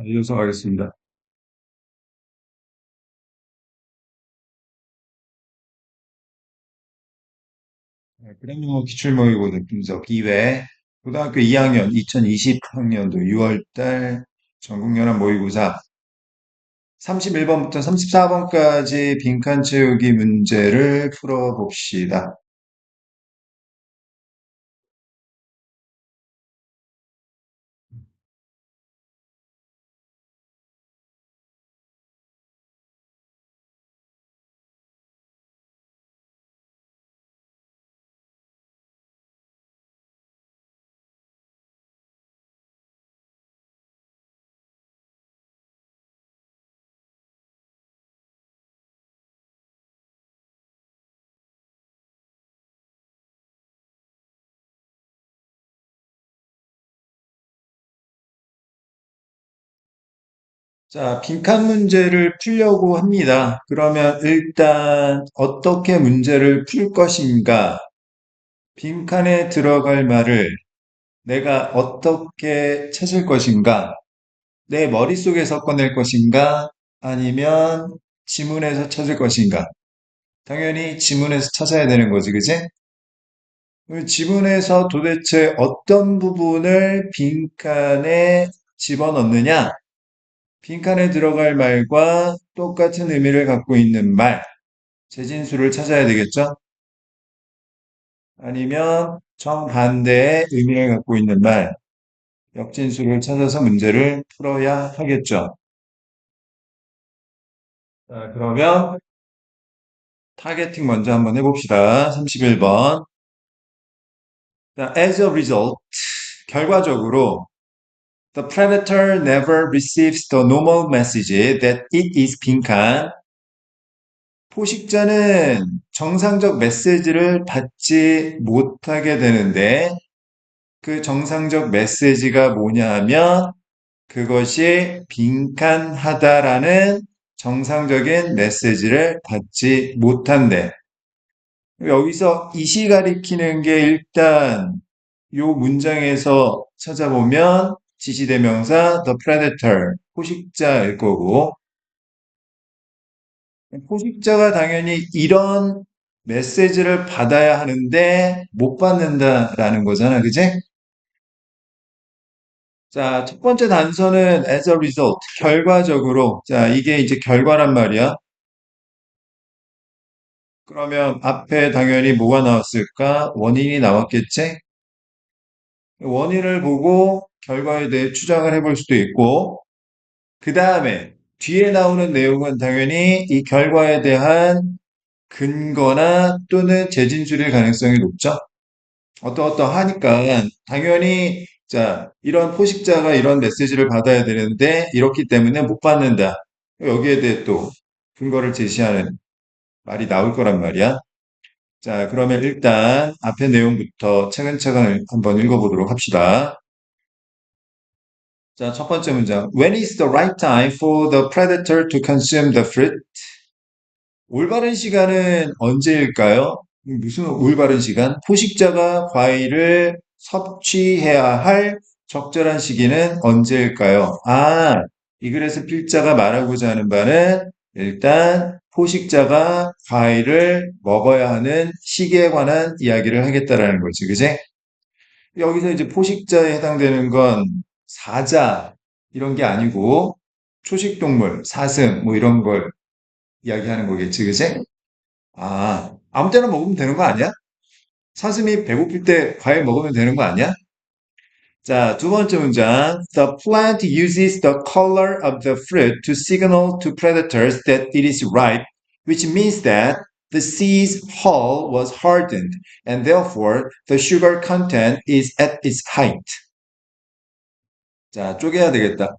이어서 가겠습니다. 그래미노 기출모의고사 분석 2회 고등학교 2학년 2020학년도 6월달 전국연합 모의고사 31번부터 34번까지 빈칸 채우기 문제를 풀어봅시다. 자, 빈칸 문제를 풀려고 합니다. 그러면 일단 어떻게 문제를 풀 것인가? 빈칸에 들어갈 말을 내가 어떻게 찾을 것인가? 내 머릿속에서 꺼낼 것인가? 아니면 지문에서 찾을 것인가? 당연히 지문에서 찾아야 되는 거지, 그지? 그럼 지문에서 도대체 어떤 부분을 빈칸에 집어넣느냐? 빈칸에 들어갈 말과 똑같은 의미를 갖고 있는 말, 재진수를 찾아야 되겠죠? 아니면 정반대의 의미를 갖고 있는 말, 역진수를 찾아서 문제를 풀어야 하겠죠. 자, 그러면 타겟팅 먼저 한번 해봅시다. 31번. As a result, 결과적으로 the predator never receives the normal message that it is 빈칸. 포식자는 정상적 메시지를 받지 못하게 되는데 그 정상적 메시지가 뭐냐 하면 그것이 빈칸하다라는 정상적인 메시지를 받지 못한대. 여기서 이시 가리키는 게 일단 요 문장에서 찾아보면 지시대명사 the predator, 포식자일 거고 포식자가 당연히 이런 메시지를 받아야 하는데 못 받는다라는 거잖아, 그지? 자, 첫 번째 단서는 as a result, 결과적으로. 자, 이게 이제 결과란 말이야. 그러면 앞에 당연히 뭐가 나왔을까? 원인이 나왔겠지? 원인을 보고 결과에 대해 추정을 해볼 수도 있고, 그 다음에 뒤에 나오는 내용은 당연히 이 결과에 대한 근거나 또는 재진술일 가능성이 높죠. 어떠어떠하니까 당연히 자 이런 포식자가 이런 메시지를 받아야 되는데 이렇기 때문에 못 받는다. 여기에 대해 또 근거를 제시하는 말이 나올 거란 말이야. 자, 그러면 일단 앞에 내용부터 차근차근 한번 읽어보도록 합시다. 자, 첫 번째 문장. When is the right time for the predator to consume the fruit? 올바른 시간은 언제일까요? 무슨 올바른 시간? 포식자가 과일을 섭취해야 할 적절한 시기는 언제일까요? 아, 이 글에서 필자가 말하고자 하는 바는 일단 포식자가 과일을 먹어야 하는 시기에 관한 이야기를 하겠다라는 거지, 그지? 여기서 이제 포식자에 해당되는 건 사자 이런 게 아니고 초식동물, 사슴 뭐 이런 걸 이야기하는 거겠지, 그지? 아, 아무 때나 먹으면 되는 거 아니야? 사슴이 배고플 때 과일 먹으면 되는 거 아니야? 자, 두 번째 문장. The plant uses the color of the fruit to signal to predators that it is ripe, which means that the seed's hull was hardened, and therefore the sugar content is at its height. 자, 쪼개야 되겠다.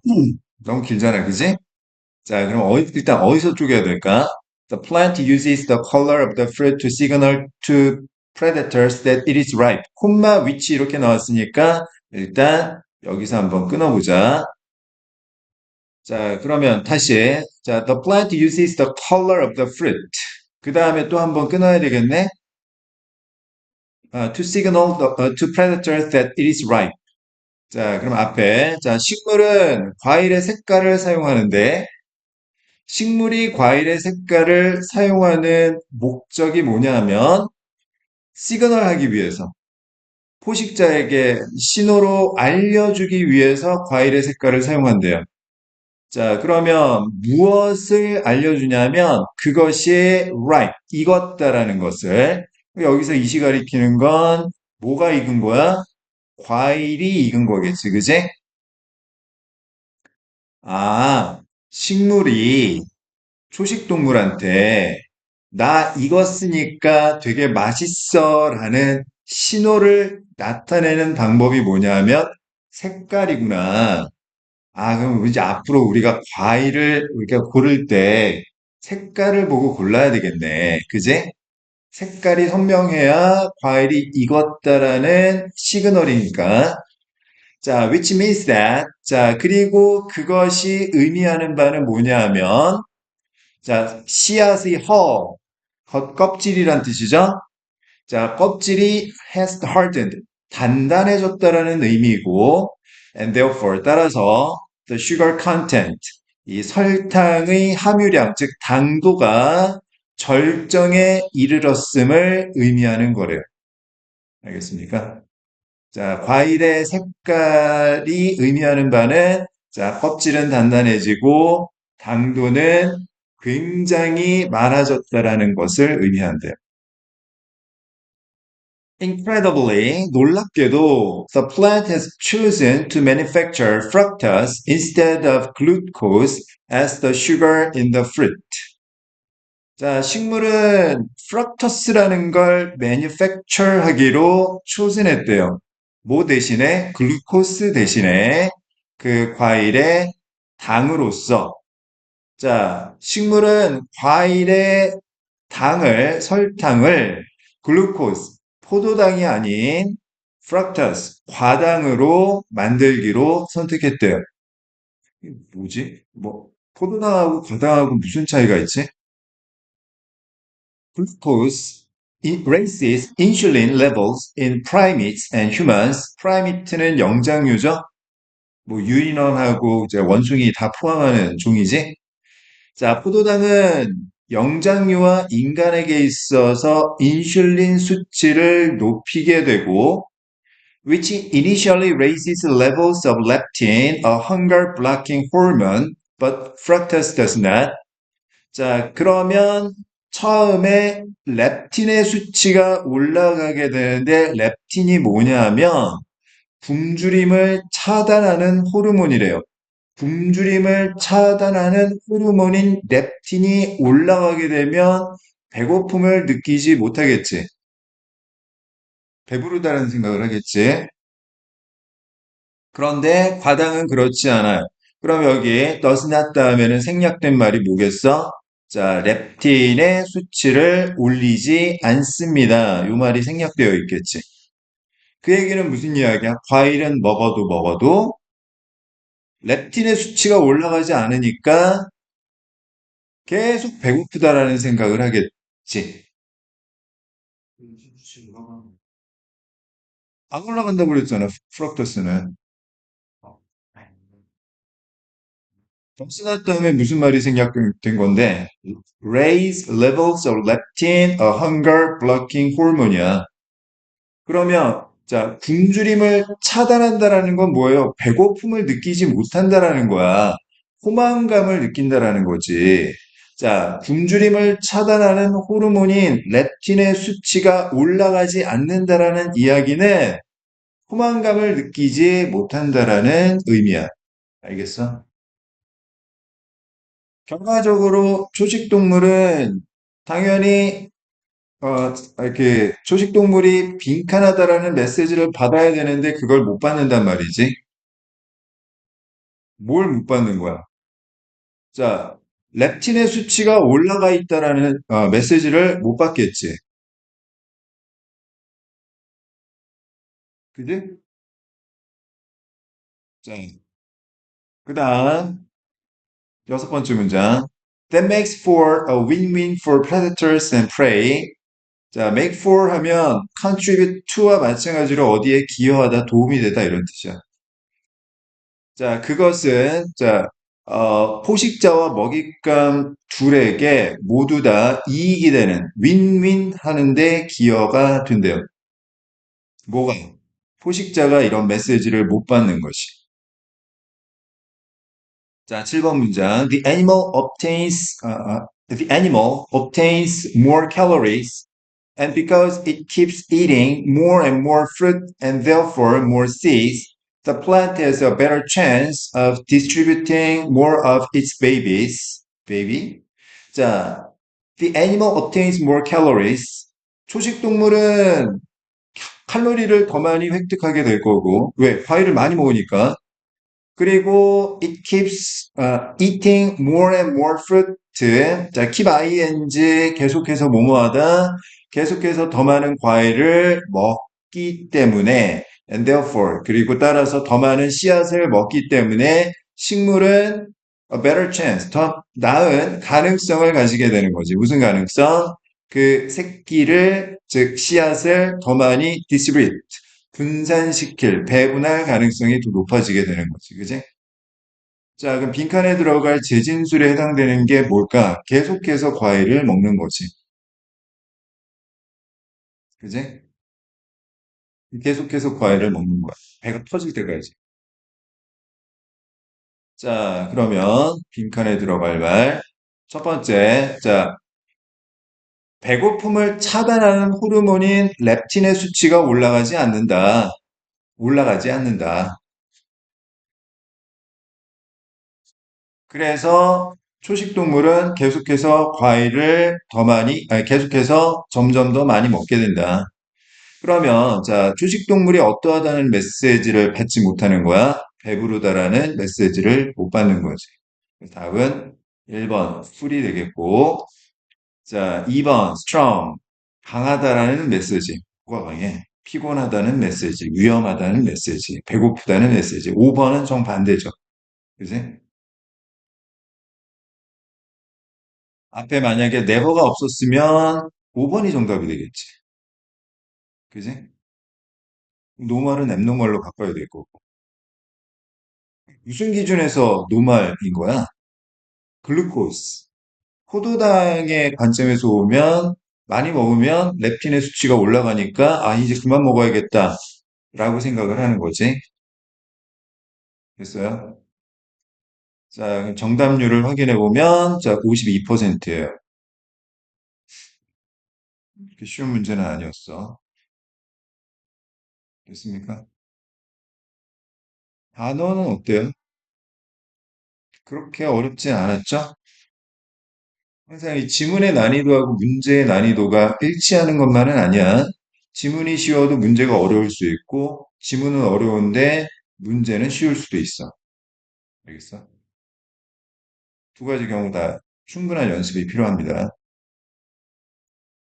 너무 길잖아, 그지? 자, 그럼 일단 어디서 쪼개야 될까? The plant uses the color of the fruit to signal to predators that it is ripe. 콤마 which 이렇게 나왔으니까 일단 여기서 한번 끊어보자. 자, 그러면 다시 자, the plant uses the color of the fruit. 그 다음에 또 한번 끊어야 되겠네. To signal to predators that it is ripe. 자, 그럼 앞에. 자, 식물은 과일의 색깔을 사용하는데, 식물이 과일의 색깔을 사용하는 목적이 뭐냐면, 시그널 하기 위해서, 포식자에게 신호로 알려주기 위해서 과일의 색깔을 사용한대요. 자, 그러면 무엇을 알려주냐면, 그것이 right, 익었다라는 것을. 여기서 이시 가리키는 건 뭐가 익은 거야? 과일이 익은 거겠지, 그지? 아, 식물이 초식동물한테 나 익었으니까 되게 맛있어 라는 신호를 나타내는 방법이 뭐냐면 색깔이구나. 아, 그럼 이제 앞으로 우리가 과일을 우리가 고를 때 색깔을 보고 골라야 되겠네. 그지? 색깔이 선명해야 과일이 익었다라는 시그널이니까. 자, which means that. 자, 그리고 그것이 의미하는 바는 뭐냐 하면, 자, 씨앗의 겉껍질이란 뜻이죠. 자, 껍질이 has hardened, 단단해졌다라는 의미이고, and therefore, 따라서, the sugar content, 이 설탕의 함유량, 즉, 당도가 절정에 이르렀음을 의미하는 거래요. 알겠습니까? 자, 과일의 색깔이 의미하는 바는, 자, 껍질은 단단해지고, 당도는 굉장히 많아졌다라는 것을 의미한대요. Incredibly, 놀랍게도, the plant has chosen to manufacture fructose instead of glucose as the sugar in the fruit. 자, 식물은 fructose라는 걸 manufacture 하기로 초신했대요. 뭐 대신에? 글루코스 대신에 그 과일의 당으로서. 자, 식물은 과일의 설탕을 글루코스, 포도당이 아닌 fructose, 과당으로 만들기로 선택했대요. 이게 뭐지? 뭐, 포도당하고 과당하고 무슨 차이가 있지? Glucose raises insulin levels in primates and humans. 프라이미트는 영장류죠? 뭐 유인원하고 이제 원숭이 다 포함하는 종이지? 자, 포도당은 영장류와 인간에게 있어서 인슐린 수치를 높이게 되고, which initially raises levels of leptin, a hunger blocking hormone, but fructose does not. 자, 그러면 처음에 렙틴의 수치가 올라가게 되는데 렙틴이 뭐냐면 굶주림을 차단하는 호르몬이래요. 굶주림을 차단하는 호르몬인 렙틴이 올라가게 되면 배고픔을 느끼지 못하겠지. 배부르다는 생각을 하겠지. 그런데 과당은 그렇지 않아요. 그럼 여기 does not 다음에는 생략된 말이 뭐겠어? 자, 렙틴의 수치를 올리지 않습니다. 이 말이 생략되어 있겠지. 그 얘기는 무슨 이야기야? 과일은 먹어도 렙틴의 수치가 올라가지 않으니까 계속 배고프다라는 생각을 하겠지. 안 올라간다고 그랬잖아, 프럭토스는. 덥스나 다음에 무슨 말이 생략된 건데, raise levels of leptin, a hunger blocking hormone이야. 그러면, 자, 굶주림을 차단한다라는 건 뭐예요? 배고픔을 느끼지 못한다라는 거야. 포만감을 느낀다라는 거지. 자, 굶주림을 차단하는 호르몬인 렙틴의 수치가 올라가지 않는다라는 이야기는 포만감을 느끼지 못한다라는 의미야. 알겠어? 결과적으로 초식동물은 당연히 이렇게 초식동물이 빈칸하다라는 메시지를 받아야 되는데 그걸 못 받는단 말이지. 뭘 못 받는 거야? 자, 렙틴의 수치가 올라가 있다라는 메시지를 못 받겠지. 그지? 자, 그다음 여섯 번째 문장. That makes for a win-win for predators and prey. 자, make for 하면 contribute to와 마찬가지로 어디에 기여하다, 도움이 되다 이런 뜻이야. 자, 그것은, 자, 포식자와 먹잇감 둘에게 모두 다 이익이 되는 윈윈 하는데 기여가 된대요. 뭐가? 포식자가 이런 메시지를 못 받는 것이. 자, 7번 문장. The animal obtains more calories and because it keeps eating more and more fruit and therefore more seeds, the plant has a better chance of distributing more of its baby. 자, the animal obtains more calories. 초식 동물은 칼로리를 더 많이 획득하게 될 거고, 왜? 과일을 많이 먹으니까. 그리고 it keeps eating more and more fruit. 자, keep ing 계속해서 뭐뭐하다. 계속해서 더 많은 과일을 먹기 때문에 and therefore 그리고 따라서 더 많은 씨앗을 먹기 때문에 식물은 a better chance 더 나은 가능성을 가지게 되는 거지. 무슨 가능성? 그 새끼를 즉 씨앗을 더 많이 distribute 분산시킬, 배분할 가능성이 더 높아지게 되는 거지. 그지? 자, 그럼 빈칸에 들어갈 재진술에 해당되는 게 뭘까? 계속해서 과일을 먹는 거지. 그지? 계속해서 과일을 먹는 거야. 배가 터질 때까지. 자, 그러면 빈칸에 들어갈 말. 첫 번째, 자, 배고픔을 차단하는 호르몬인 렙틴의 수치가 올라가지 않는다. 올라가지 않는다. 그래서 초식동물은 계속해서 과일을 더 많이, 아니, 계속해서 점점 더 많이 먹게 된다. 그러면, 자, 초식동물이 어떠하다는 메시지를 받지 못하는 거야? 배부르다라는 메시지를 못 받는 거지. 답은 1번, 풀이 되겠고, 자, 2번, strong. 강하다라는 메시지. 뭐가 강해? 피곤하다는 메시지, 위험하다는 메시지, 배고프다는 메시지. 5번은 정반대죠. 그지? 앞에 만약에 never가 없었으면 5번이 정답이 되겠지. 그지? 노말은 앱노말로 바꿔야 될 거고. 무슨 기준에서 노말인 거야? 글루코스. 포도당의 관점에서 보면 많이 먹으면 렙틴의 수치가 올라가니까 아, 이제 그만 먹어야겠다. 라고 생각을 하는 거지. 됐어요? 자, 그럼 정답률을 확인해 보면 자, 52%예요. 그렇게 쉬운 문제는 아니었어. 됐습니까? 단어는 어때요? 그렇게 어렵지 않았죠? 항상 이 지문의 난이도하고 문제의 난이도가 일치하는 것만은 아니야. 지문이 쉬워도 문제가 어려울 수 있고, 지문은 어려운데 문제는 쉬울 수도 있어. 알겠어? 두 가지 경우 다 충분한 연습이 필요합니다.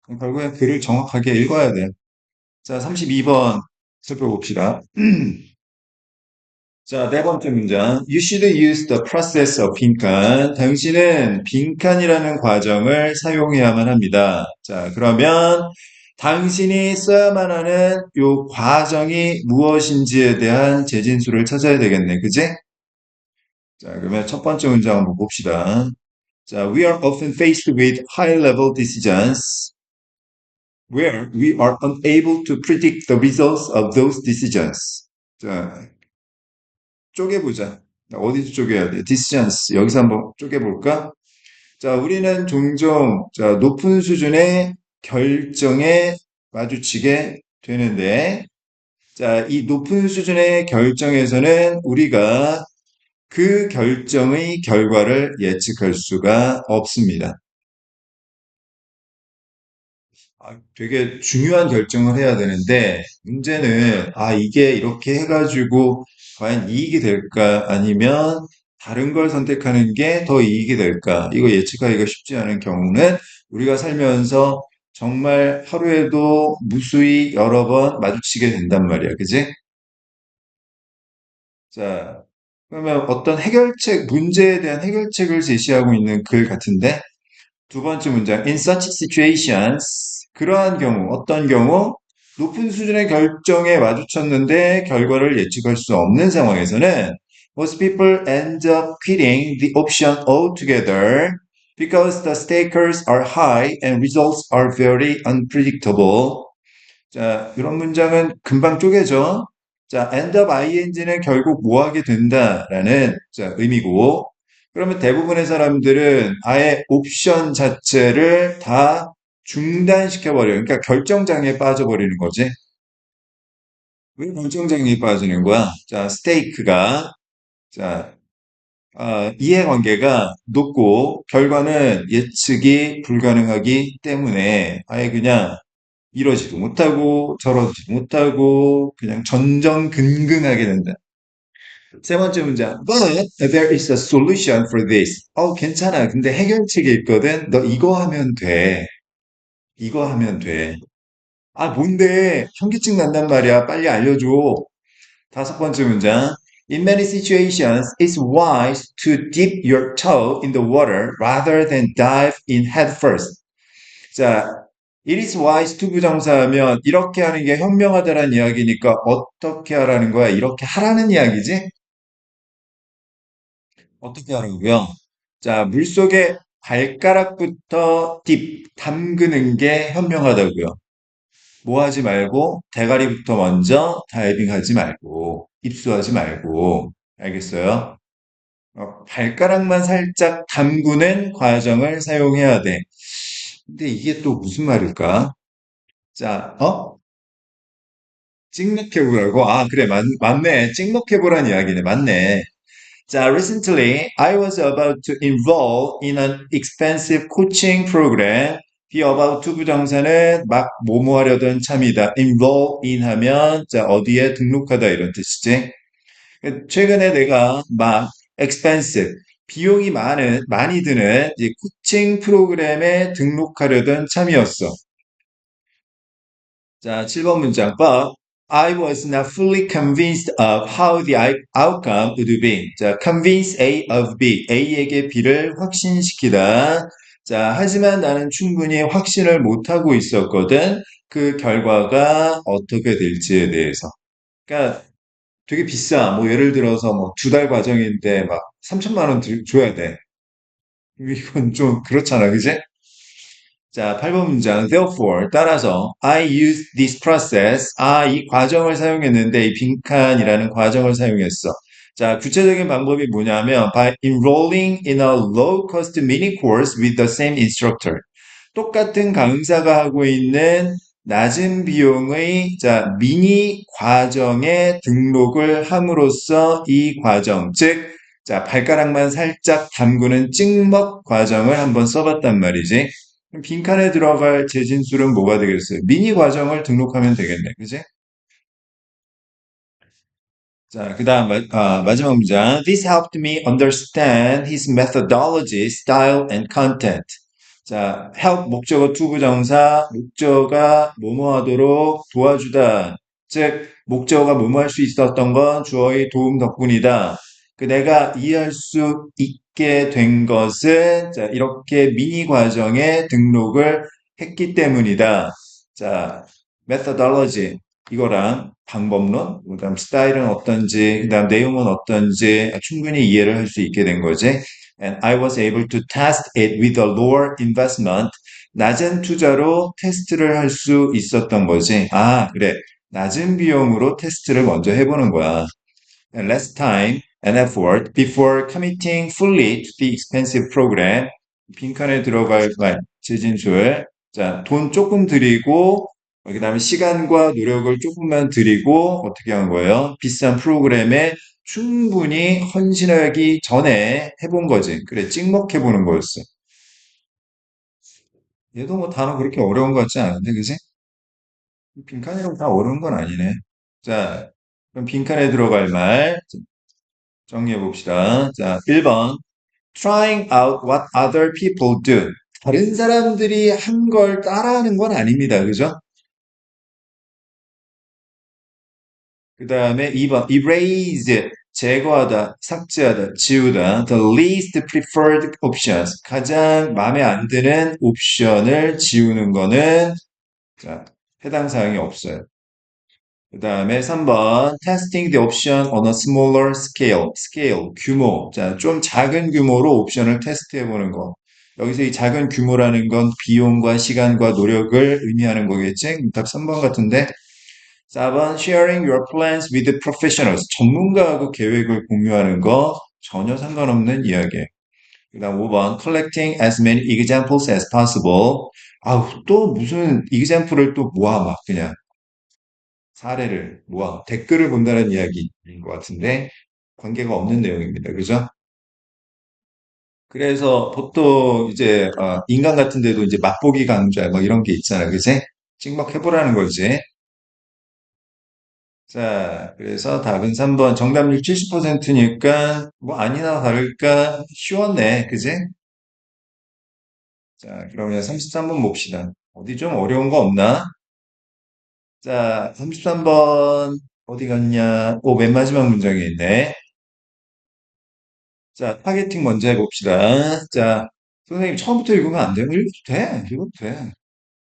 그럼 결국엔 글을 정확하게 읽어야 돼. 자, 32번 살펴봅시다. 자, 네 번째 문장. You should use the process of 빈칸. 당신은 빈칸이라는 과정을 사용해야만 합니다. 자, 그러면 당신이 써야만 하는 요 과정이 무엇인지에 대한 재진수를 찾아야 되겠네. 그지? 자, 그러면 첫 번째 문장 한번 봅시다. 자, we are often faced with high-level decisions where we are unable to predict the results of those decisions. 자, 쪼개보자. 어디서 쪼개야 돼? decisions. 여기서 한번 쪼개볼까? 자, 우리는 종종, 자, 높은 수준의 결정에 마주치게 되는데, 자, 이 높은 수준의 결정에서는 우리가 그 결정의 결과를 예측할 수가 없습니다. 되게 중요한 결정을 해야 되는데, 문제는, 이게 이렇게 해가지고 과연 이익이 될까? 아니면 다른 걸 선택하는 게 더 이익이 될까? 이거 예측하기가 쉽지 않은 경우는 우리가 살면서 정말 하루에도 무수히 여러 번 마주치게 된단 말이야. 그지? 자, 그러면 어떤 해결책, 문제에 대한 해결책을 제시하고 있는 글 같은데, 두 번째 문장. In such situations, 그러한 경우, 어떤 경우, 높은 수준의 결정에 마주쳤는데 결과를 예측할 수 없는 상황에서는 Most people end up quitting the option altogether because the stakes are high and results are very unpredictable. 자, 이런 문장은 금방 쪼개져. 자, end up ing는 결국 뭐 하게 된다라는 자, 의미고, 그러면 대부분의 사람들은 아예 옵션 자체를 다 중단시켜버려요. 그러니까 결정장애에 빠져버리는 거지. 왜 결정장애에 빠지는 거야? 자, 스테이크가, 자, 이해관계가 높고 결과는 예측이 불가능하기 때문에 아예 그냥 이러지도 못하고 저러지도 못하고 그냥 전전긍긍하게 된다. 세 번째 문장. But there is a solution for this. 괜찮아. 근데 해결책이 있거든. 너 이거 하면 돼. 이거 하면 돼. 뭔데? 현기증 난단 말이야. 빨리 알려줘. 다섯 번째 문장. In many situations, it's wise to dip your toe in the water rather than dive in head first. 자, it is wise to 부정사하면 이렇게 하는 게 현명하다라는 이야기니까 어떻게 하라는 거야? 이렇게 하라는 이야기지? 어떻게 하라고요? 자, 물속에 발가락부터 담그는 게 현명하다고요. 뭐 하지 말고 대가리부터 먼저 다이빙 하지 말고 입수하지 말고 알겠어요? 발가락만 살짝 담그는 과정을 사용해야 돼. 근데 이게 또 무슨 말일까? 자, 찍먹해보라고? 그래, 맞네. 찍먹해보란 이야기네. 맞네. 자, recently I was about to enroll in an expensive coaching program. be about to 부정사는 막 뭐뭐 하려던 참이다. enroll in 하면 자, 어디에 등록하다 이런 뜻이지. 최근에 내가 막 expensive 비용이 많이 드는 이 코칭 프로그램에 등록하려던 참이었어. 자, 7번 문장. But I was not fully convinced of how the outcome would be. 자, convince A of B. A에게 B를 확신시키다. 자, 하지만 나는 충분히 확신을 못하고 있었거든. 그 결과가 어떻게 될지에 대해서. 그러니까 되게 비싸. 뭐 예를 들어서 뭐 두 달 과정인데 막 3천만 원 줘야 돼. 이건 좀 그렇잖아, 그지? 자, 8번 문장. Therefore, 따라서 I used this process. 이 과정을 사용했는데 이 빈칸이라는 과정을 사용했어. 자, 구체적인 방법이 뭐냐면 by enrolling in a low-cost mini course with the same instructor. 똑같은 강사가 하고 있는 낮은 비용의 자, 미니 과정에 등록을 함으로써 이 과정, 즉 자, 발가락만 살짝 담그는 찍먹 과정을 한번 써봤단 말이지. 그럼 빈칸에 들어갈 재진술은 뭐가 되겠어요? 미니 과정을 등록하면 되겠네. 그지? 자, 그 다음, 마지막 문장. This helped me understand his methodology, style, and content. 자, help 목적어 투부정사, 목적어가 뭐뭐 하도록 도와주다. 즉, 목적어가 뭐뭐 할 수 있었던 건 주어의 도움 덕분이다. 내가 이해할 수 있게 된 것은, 자, 이렇게 미니 과정에 등록을 했기 때문이다. 자, methodology. 이거랑 방법론, 그다음 스타일은 어떤지, 그다음 내용은 어떤지 충분히 이해를 할 수 있게 된 거지. And I was able to test it with a lower investment. 낮은 투자로 테스트를 할 수 있었던 거지. 그래. 낮은 비용으로 테스트를 먼저 해보는 거야. And less time and effort before committing fully to the expensive program. 빈칸에 들어갈 말, 재진술. 자, 돈 조금 들이고, 그 다음에 시간과 노력을 조금만 들이고, 어떻게 한 거예요? 비싼 프로그램에 충분히 헌신하기 전에 해본 거지. 그래, 찍먹해보는 거였어. 얘도 뭐 단어 그렇게 어려운 것 같지 않은데, 그지? 빈칸이라고 다 어려운 건 아니네. 자, 그럼 빈칸에 들어갈 말 정리해 봅시다. 자, 1번. Trying out what other people do. 다른 사람들이 한 걸 따라하는 건 아닙니다. 그죠? 그 다음에 2번. Erase. 제거하다, 삭제하다, 지우다. The least preferred options. 가장 마음에 안 드는 옵션을 지우는 거는 자, 해당 사항이 없어요. 그 다음에 3번 testing the option on a smaller scale, 규모. 자, 좀 작은 규모로 옵션을 테스트해 보는 거. 여기서 이 작은 규모라는 건 비용과 시간과 노력을 의미하는 거겠지? 답 3번 같은데. 4번 sharing your plans with professionals. 전문가하고 계획을 공유하는 거 전혀 상관없는 이야기. 그다음 5번 collecting as many examples as possible. 아우, 또 무슨 example을 또 모아 막 그냥 사례를 모아 댓글을 본다는 이야기인 것 같은데 관계가 없는 내용입니다. 그죠? 그래서 보통 이제 인간 같은 데도 이제 맛보기 강좌 뭐 이런 게 있잖아. 그지? 찍먹해보라는 거지. 자, 그래서 답은 3번 정답률 70%니까 뭐 아니나 다를까 쉬웠네. 그지? 자, 그러면 33번 봅시다. 어디 좀 어려운 거 없나? 자, 33번 어디 갔냐? 오, 맨 마지막 문장에 있네. 자, 타겟팅 먼저 해봅시다. 자, 선생님 처음부터 읽으면 안 돼요? 읽어도 돼. 읽어도 돼.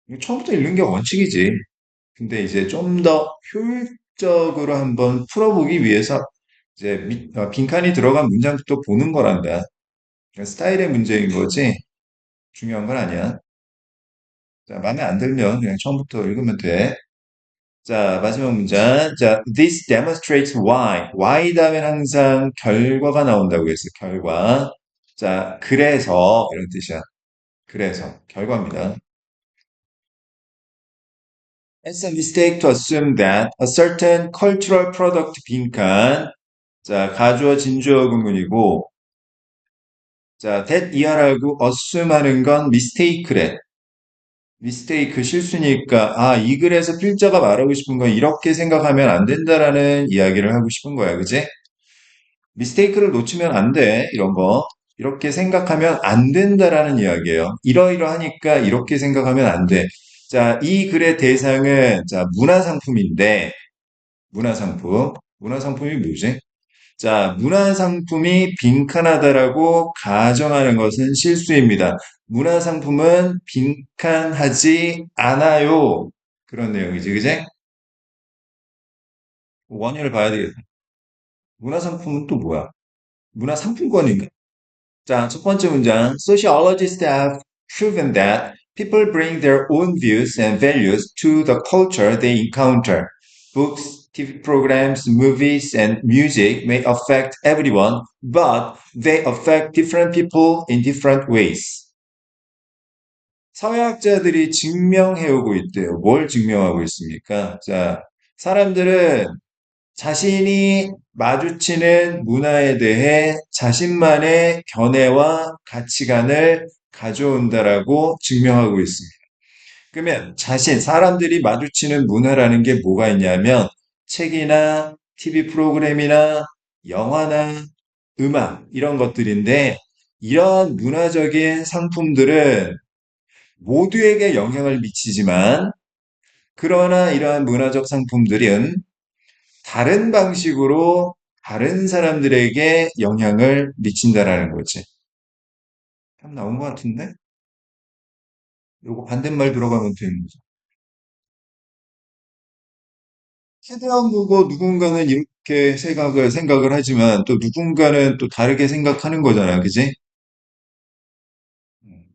이거 처음부터 읽는 게 원칙이지. 근데 이제 좀 더 효율적으로 한번 풀어보기 위해서 이제 빈칸이 들어간 문장부터 보는 거란다. 그러니까 스타일의 문제인 거지. 중요한 건 아니야. 자, 마음에 안 들면 그냥 처음부터 읽으면 돼. 자, 마지막 문장. 자, this demonstrates why. why 다음엔 항상 결과가 나온다고 했어요. 결과. 자, 그래서 이런 뜻이야. 그래서 결과입니다. It's a mistake to assume that a certain cultural product 빈칸. 자, 가주어 진주어 구문이고 자, that 이하라고 assume 하는 건 mistake래. mistake 실수니까 이 글에서 필자가 말하고 싶은 건 이렇게 생각하면 안 된다라는 이야기를 하고 싶은 거야. 그지? 미스테이크를 놓치면 안 돼. 이런 거. 이렇게 생각하면 안 된다라는 이야기예요. 이러이러하니까 이렇게 생각하면 안 돼. 자, 이 글의 대상은 자, 문화상품인데 문화상품. 문화상품이 뭐지? 자, 문화상품이 빈칸하다라고 가정하는 것은 실수입니다. 문화상품은 빈칸하지 않아요. 그런 내용이지, 그제? 원인을 봐야 되겠다. 문화상품은 또 뭐야? 문화상품권인가? 자, 첫 번째 문장. Sociologists have proven that people bring their own views and values to the culture they encounter. Books, TV programs, movies, and music may affect everyone, but they affect different people in different ways. 사회학자들이 증명해오고 있대요. 뭘 증명하고 있습니까? 자, 사람들은 자신이 마주치는 문화에 대해 자신만의 견해와 가치관을 가져온다라고 증명하고 있습니다. 그러면 사람들이 마주치는 문화라는 게 뭐가 있냐면 책이나 TV 프로그램이나 영화나 음악 이런 것들인데 이런 문화적인 상품들은 모두에게 영향을 미치지만 그러나 이러한 문화적 상품들은 다른 방식으로 다른 사람들에게 영향을 미친다라는 거지. 참 나온 것 같은데? 요거 반대말 들어가면 되는 거죠. 최대한 보고 누군가는 이렇게 생각을 하지만 또 누군가는 또 다르게 생각하는 거잖아. 그지? 음.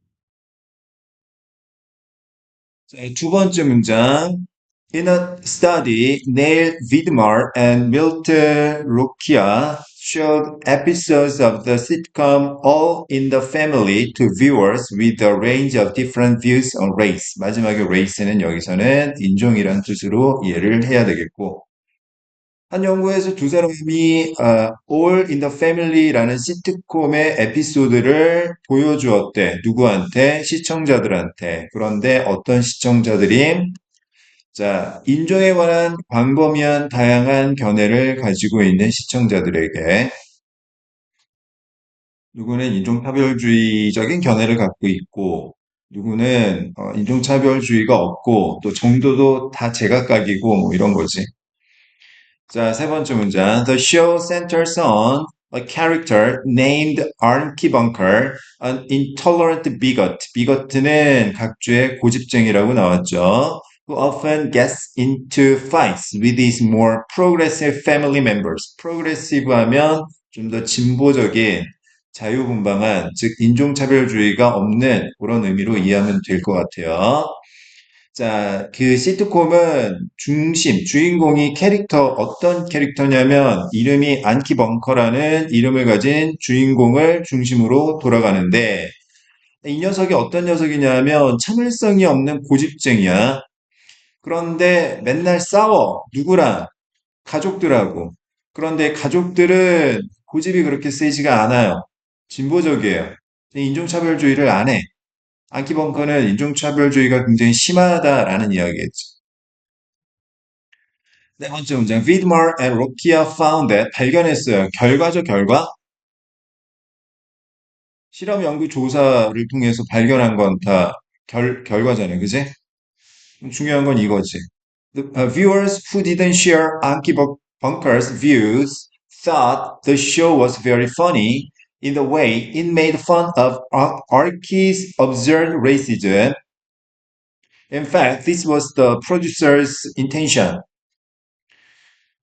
자, 두 번째 문장. In a study, Neil Vidmar and Milton Rukia showed episodes of the sitcom All in the Family to viewers with a range of different views on race. 마지막에 race는 여기서는 인종이란 뜻으로 이해를 해야 되겠고, 한 연구에서 두 사람이 All in the Family라는 시트콤의 에피소드를 보여주었대. 누구한테? 시청자들한테. 그런데 어떤 시청자들이 자, 인종에 관한 광범위한 다양한 견해를 가지고 있는 시청자들에게 누구는 인종차별주의적인 견해를 갖고 있고 누구는 인종차별주의가 없고 또 정도도 다 제각각이고 뭐 이런 거지. 자, 세 번째 문장. The show centers on a character named Arnky Bunker, an intolerant bigot. bigot는 각주의 고집쟁이라고 나왔죠. who often gets into fights with his more progressive family members. 프로그레시브 하면 좀 더 진보적인 자유분방한, 즉 인종차별주의가 없는 그런 의미로 이해하면 될 것 같아요. 자, 그 시트콤은 주인공이 어떤 캐릭터냐면, 이름이 안키 벙커라는 이름을 가진 주인공을 중심으로 돌아가는데, 이 녀석이 어떤 녀석이냐면, 참을성이 없는 고집쟁이야. 그런데 맨날 싸워. 누구랑? 가족들하고. 그런데 가족들은 고집이 그렇게 세지가 않아요. 진보적이에요. 인종차별주의를 안 해. 안키 벙커는 인종차별주의가 굉장히 심하다라는 이야기겠죠. 네 번째 문장. Vidmar and Rokia found that 발견했어요. 결과죠, 결과. 실험 연구 조사를 통해서 발견한 건 다 결과잖아요. 그지? 중요한 건 이거지. The viewers who didn't share Anki Bunker's views thought the show was very funny in the way it made fun of Arki's absurd racism. In fact, this was the producer's intention.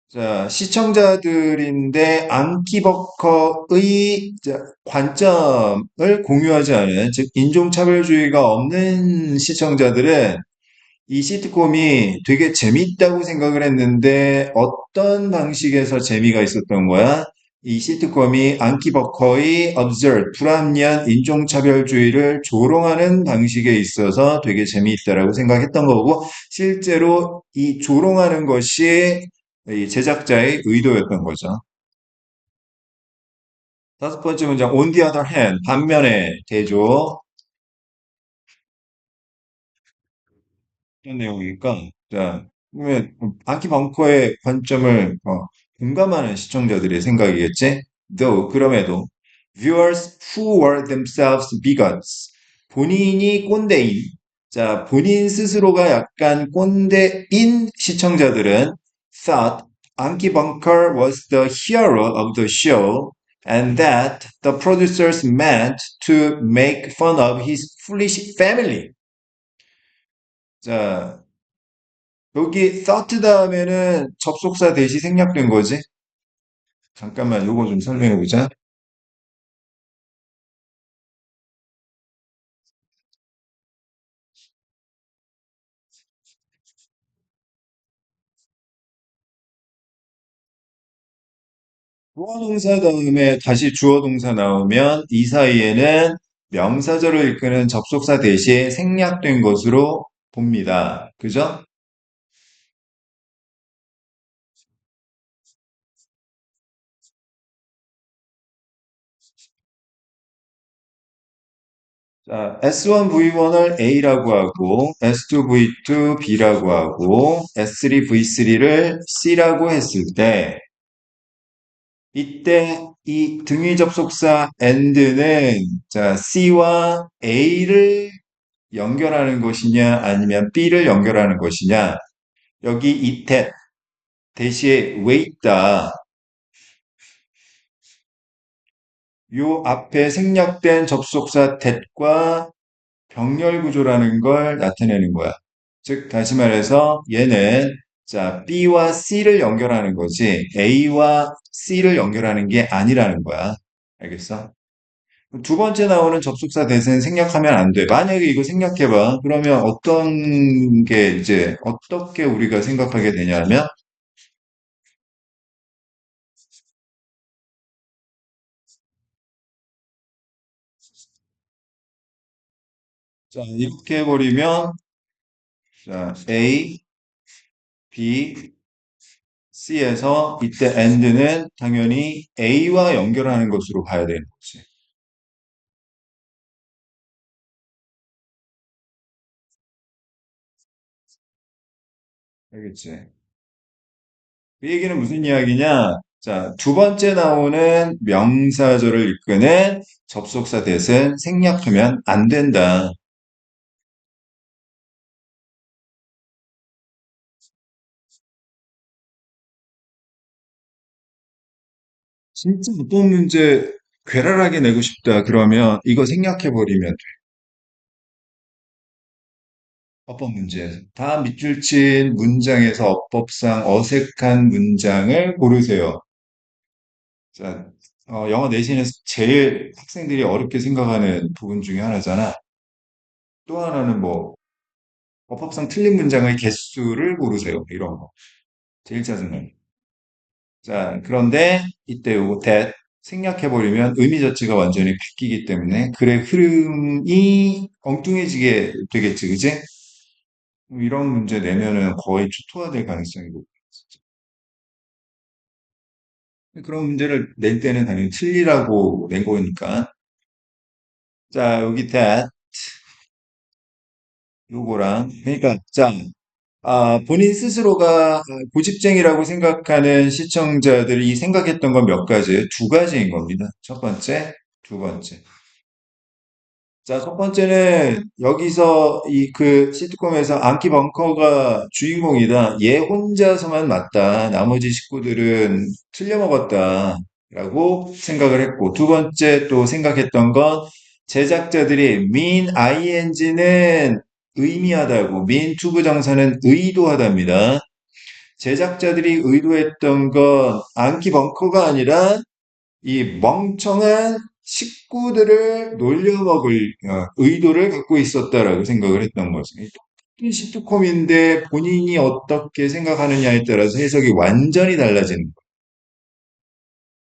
자, 시청자들인데 앙키버커의 관점을 공유하지 않은, 즉 인종차별주의가 없는 시청자들은 이 시트콤이 되게 재밌다고 생각을 했는데 어떤 방식에서 재미가 있었던 거야? 이 시트콤이 앙키버커의 absurd, 불합리한 인종차별주의를 조롱하는 방식에 있어서 되게 재미있다라고 생각했던 거고, 실제로 이 조롱하는 것이 이 제작자의 의도였던 거죠. 다섯 번째 문장, on the other hand, 반면에 대조. 이런 내용이니까, 자, 그러면 아키 벙커의 관점을 공감하는 시청자들의 생각이겠지? Though, 그럼에도, viewers who were themselves bigots, 본인이 꼰대인, 자, 본인 스스로가 약간 꼰대인 시청자들은 thought Anki Bunker was the hero of the show and that the producers meant to make fun of his foolish family. 자, 여기 thought 다음에는 접속사 대시 생략된 거지? 잠깐만, 요거 좀 설명해 보자. 주어 동사 다음에 다시 주어 동사 나오면 이 사이에는 명사절을 이끄는 접속사 대시에 생략된 것으로 봅니다. 그죠? 자, S1V1을 A라고 하고, S2V2 B라고 하고, S3V3를 C라고 했을 때, 이때 이 등위 접속사 and는 자, C와 A를 연결하는 것이냐 아니면 B를 연결하는 것이냐. 여기 이 대시에 왜 있다. 요 앞에 생략된 접속사 that과 병렬 구조라는 걸 나타내는 거야. 즉 다시 말해서 얘는 자 B와 C를 연결하는 거지 A와 C를 연결하는 게 아니라는 거야. 알겠어? 두 번째 나오는 접속사 대세는 생략하면 안 돼. 만약에 이거 생략해봐. 그러면 어떤 게 이제 어떻게 우리가 생각하게 되냐면 자 이렇게 해버리면 자 A, B, C에서 이때 and는 당연히 A와 연결하는 것으로 봐야 되는 거지. 알겠지? 그 얘기는 무슨 이야기냐? 자, 두 번째 나오는 명사절을 이끄는 접속사 대신 생략하면 안 된다. 진짜 어떤 문제 괴랄하게 내고 싶다. 그러면 이거 생략해버리면 돼. 어법 문제. 다 밑줄 친 문장에서 어법상 어색한 문장을 고르세요. 자, 영어 내신에서 제일 학생들이 어렵게 생각하는 부분 중에 하나잖아. 또 하나는 뭐, 어법상 틀린 문장의 개수를 고르세요. 이런 거. 제일 짜증나요. 자, 그런데 이때 요거 that 생략해버리면 의미 자체가 완전히 바뀌기 때문에 글의 흐름이 엉뚱해지게 되겠지, 그지? 이런 문제 내면은 거의 초토화될 가능성이 높아요. 진짜. 그런 문제를 낼 때는 당연히 틀리라고 낸 거니까. 자, 여기 that 요거랑 그러니까 자, 본인 스스로가 고집쟁이라고 생각하는 시청자들이 생각했던 건 몇 가지, 두 가지인 겁니다. 첫 번째, 두 번째. 자, 첫 번째는 여기서 이 그 시트콤에서 안키 벙커가 주인공이다. 얘 혼자서만 맞다. 나머지 식구들은 틀려먹었다. 라고 생각을 했고, 두 번째 또 생각했던 건 제작자들이 mean ing는 의미하다고, mean to 부정사는 의도하답니다. 제작자들이 의도했던 건 안키 벙커가 아니라 이 멍청한 식구들을 놀려먹을 의도를 갖고 있었다라고 생각을 했던 거죠. 이 똑같은 시트콤인데 본인이 어떻게 생각하느냐에 따라서 해석이 완전히 달라지는 거예요.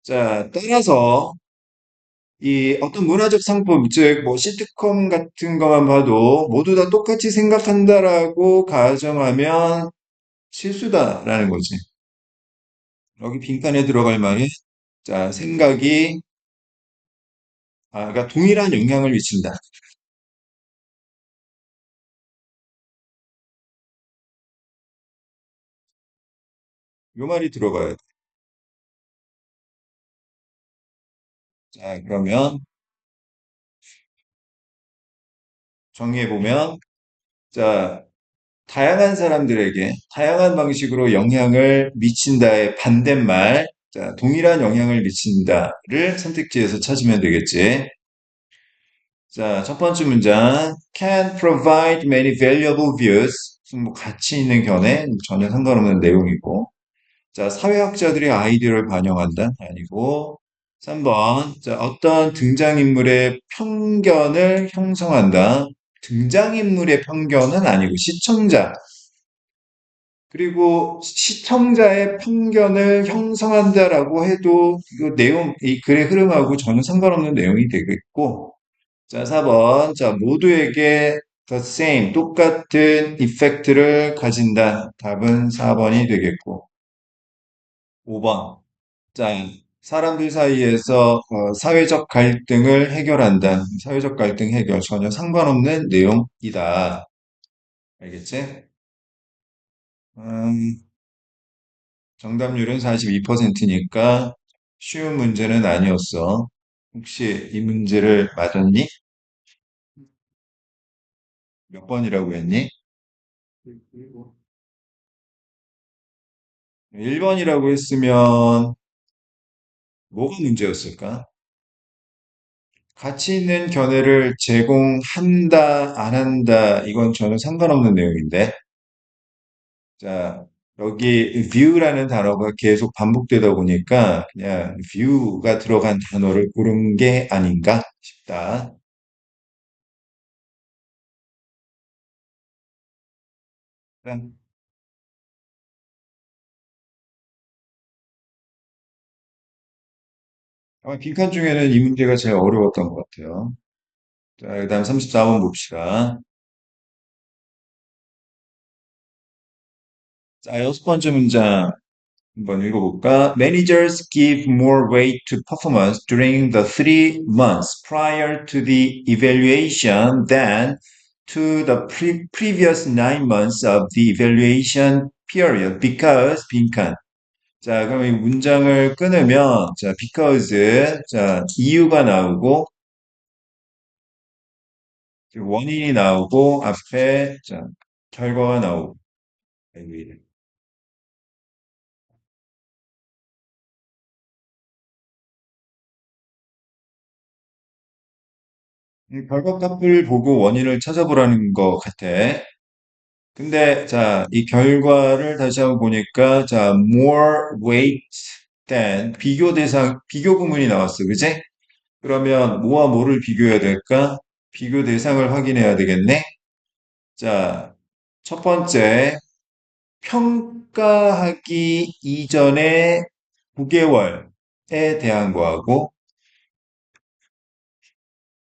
자, 따라서 이 어떤 문화적 상품, 즉 뭐 시트콤 같은 것만 봐도 모두 다 똑같이 생각한다라고 가정하면 실수다라는 거지. 여기 빈칸에 들어갈 말이 자, 생각이 그러니까 동일한 영향을 미친다. 요 말이 들어가야 돼. 자, 그러면 정리해보면, 자, 다양한 사람들에게 다양한 방식으로 영향을 미친다의 반대말, 자, 동일한 영향을 미친다를 선택지에서 찾으면 되겠지. 자, 첫 번째 문장, can provide many valuable views. 뭐 가치 있는 견해, 전혀 상관없는 내용이고. 자, 사회학자들의 아이디어를 반영한다? 아니고. 3번, 자, 어떤 등장인물의 편견을 형성한다. 등장인물의 편견은 아니고 시청자. 그리고 시청자의 편견을 형성한다라고 해도 이 내용, 이 글의 흐름하고 전혀 상관없는 내용이 되겠고. 자, 4번. 자, 모두에게 the same, 똑같은 이펙트를 가진다. 답은 4번이 되겠고. 5번. 자, 사람들 사이에서 사회적 갈등을 해결한다. 사회적 갈등 해결 전혀 상관없는 내용이다. 알겠지? 음, 정답률은 42%니까 쉬운 문제는 아니었어. 혹시 이 문제를 맞았니? 몇 번이라고 했니? 1번이라고 했으면 뭐가 문제였을까? 가치 있는 견해를 제공한다, 안 한다, 이건 전혀 상관없는 내용인데. 자, 여기 view라는 단어가 계속 반복되다 보니까 그냥 view가 들어간 단어를 고른 게 아닌가 싶다. 일단 아마 빈칸 중에는 이 문제가 제일 어려웠던 것 같아요. 자, 그다음 34번 봅시다. 자, 여섯 번째 문장 한번 읽어볼까? Managers give more weight to performance during the 3 months prior to the evaluation than to the previous 9 months of the evaluation period because 빈칸. 자, 그럼 이 문장을 끊으면 자, because 자, 이유가 나오고 그리고 원인이 나오고 앞에 자, 결과가 나오고 아이고, 이래. 이 결과값을 보고 원인을 찾아보라는 것 같아. 근데 자, 이 결과를 다시 한번 보니까 자, more weight than 비교 대상 비교 구문이 나왔어. 그지? 그러면 뭐와 뭐를 비교해야 될까? 비교 대상을 확인해야 되겠네. 자, 첫 번째 평가하기 이전에 9개월에 대한 거하고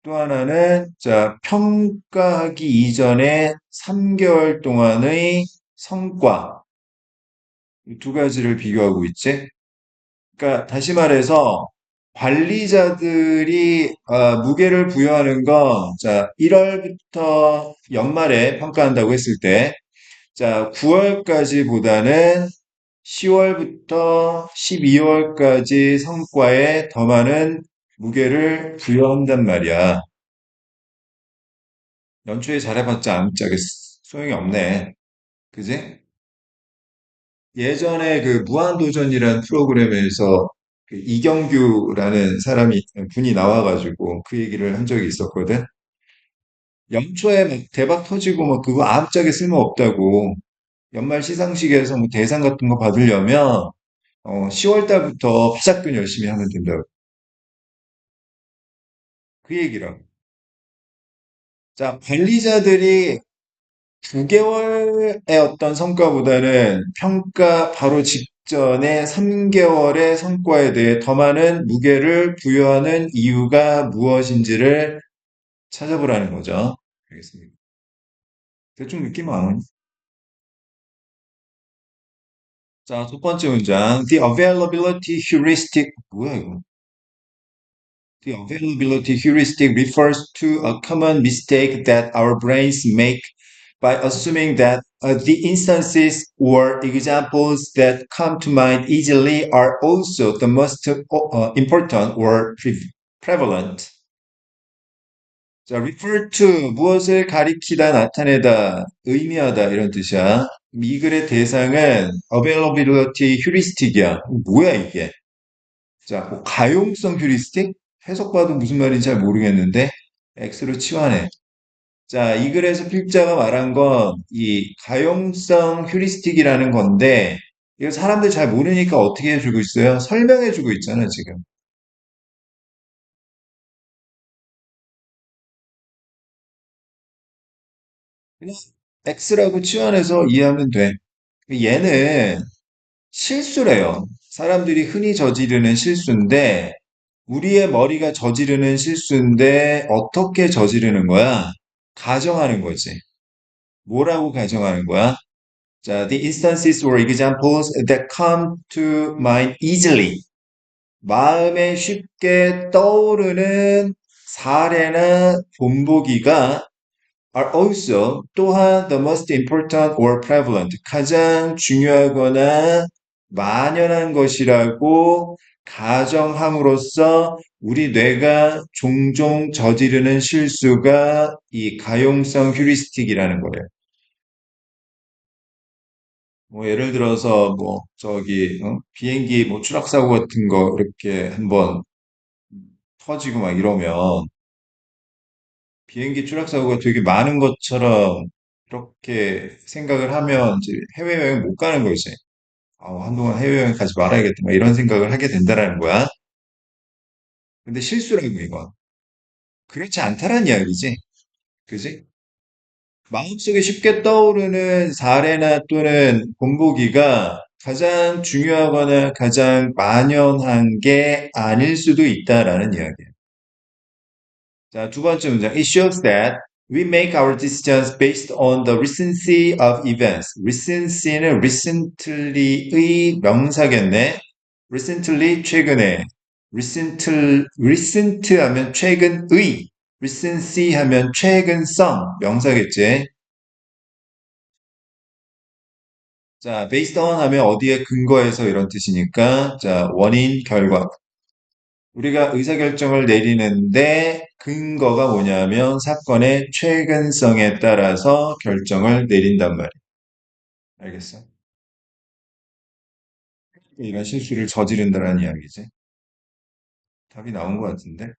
또 하나는 자, 평가하기 이전에 3개월 동안의 성과 이 두 가지를 비교하고 있지. 그러니까 다시 말해서 관리자들이 무게를 부여하는 건 자, 1월부터 연말에 평가한다고 했을 때 자, 9월까지보다는 10월부터 12월까지 성과에 더 많은 무게를 부여한단 말이야. 연초에 잘해봤자 아무짝에 소용이 없네. 그지? 예전에 그 무한도전이라는 프로그램에서 그 이경규라는 분이 나와가지고 그 얘기를 한 적이 있었거든. 연초에 막 대박 터지고 뭐 그거 아무짝에 쓸모없다고. 연말 시상식에서 뭐 대상 같은 거 받으려면 10월 달부터 파자꾼 열심히 하면 된다고. 그 얘기라고. 자, 관리자들이 9개월의 어떤 성과보다는 평가 바로 직전에 3개월의 성과에 대해 더 많은 무게를 부여하는 이유가 무엇인지를 찾아보라는 거죠. 알겠습니다. 대충 느낌 안 오니? 자, 첫 번째 문장. The availability heuristic. 뭐야, 이거? The availability heuristic refers to a common mistake that our brains make by assuming that the instances or examples that come to mind easily are also the most important or prevalent. 자, refer to 무엇을 가리키다, 나타내다, 의미하다 이런 뜻이야. 이 글의 대상은 availability heuristic이야. 뭐야 이게? 자, 뭐 가용성 휴리스틱? 해석봐도 무슨 말인지 잘 모르겠는데 X로 치환해. 자, 이 글에서 필자가 말한 건 이 가용성 휴리스틱이라는 건데 이거 사람들 잘 모르니까 어떻게 해주고 있어요? 설명해주고 있잖아, 지금. 그냥 X라고 치환해서 이해하면 돼. 얘는 실수래요. 사람들이 흔히 저지르는 실수인데 우리의 머리가 저지르는 실수인데 어떻게 저지르는 거야? 가정하는 거지. 뭐라고 가정하는 거야? 자, the instances or examples that come to mind easily. 마음에 쉽게 떠오르는 사례나 본보기가 are also 또한 the most important or prevalent 가장 중요하거나 만연한 것이라고 가정함으로써 우리 뇌가 종종 저지르는 실수가 이 가용성 휴리스틱이라는 거래요. 뭐 예를 들어서 뭐 저기 비행기 뭐 추락사고 같은 거 이렇게 한번 터지고 막 이러면 비행기 추락사고가 되게 많은 것처럼 그렇게 생각을 하면 이제 해외여행 못 가는 거지. 한동안 해외여행 가지 말아야겠다. 막 이런 생각을 하게 된다라는 거야. 근데 실수라고 이건. 그렇지 않다라는 이야기지. 그지? 마음속에 쉽게 떠오르는 사례나 또는 본보기가 가장 중요하거나 가장 만연한 게 아닐 수도 있다라는 이야기예요. 자, 두 번째 문장. It shows that we make our decisions based on the recency of events. recency는 recently의 명사겠네. recently, 최근에. recent 하면 최근의. recency 하면 최근성, 명사겠지. 자, based on 하면 어디에 근거해서 이런 뜻이니까. 자, 원인, 결과. 우리가 의사결정을 내리는데 근거가 뭐냐면 사건의 최근성에 따라서 결정을 내린단 말이에요. 알겠어? 이런 실수를 저지른다는 이야기지. 답이 나온 것 같은데.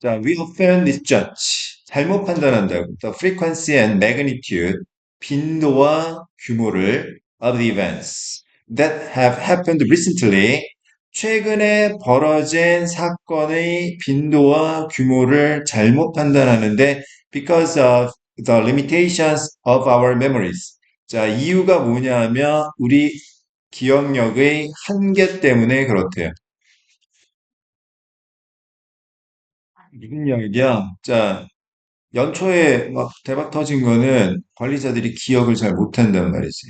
자, we often misjudge. 잘못 판단한다고. The frequency and magnitude. 빈도와 규모를 of the events that have happened recently 최근에 벌어진 사건의 빈도와 규모를 잘못 판단하는데 because of the limitations of our memories. 자, 이유가 뭐냐면 우리 기억력의 한계 때문에 그렇대요. 무슨 이야기야? 자, 연초에 막 대박 터진 거는 관리자들이 기억을 잘 못한단 말이지.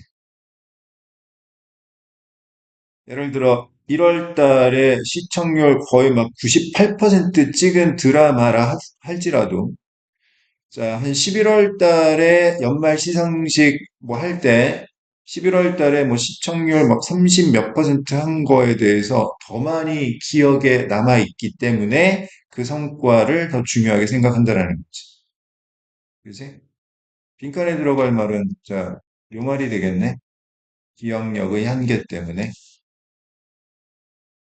예를 들어 1월 달에 시청률 거의 막 98% 찍은 드라마라 할지라도 자, 한 11월 달에 연말 시상식 뭐 할 때 11월 달에 뭐 시청률 막 30 몇 퍼센트 한 거에 대해서 더 많이 기억에 남아 있기 때문에 그 성과를 더 중요하게 생각한다라는 거지. 그지? 빈칸에 들어갈 말은 자, 요 말이 되겠네. 기억력의 한계 때문에.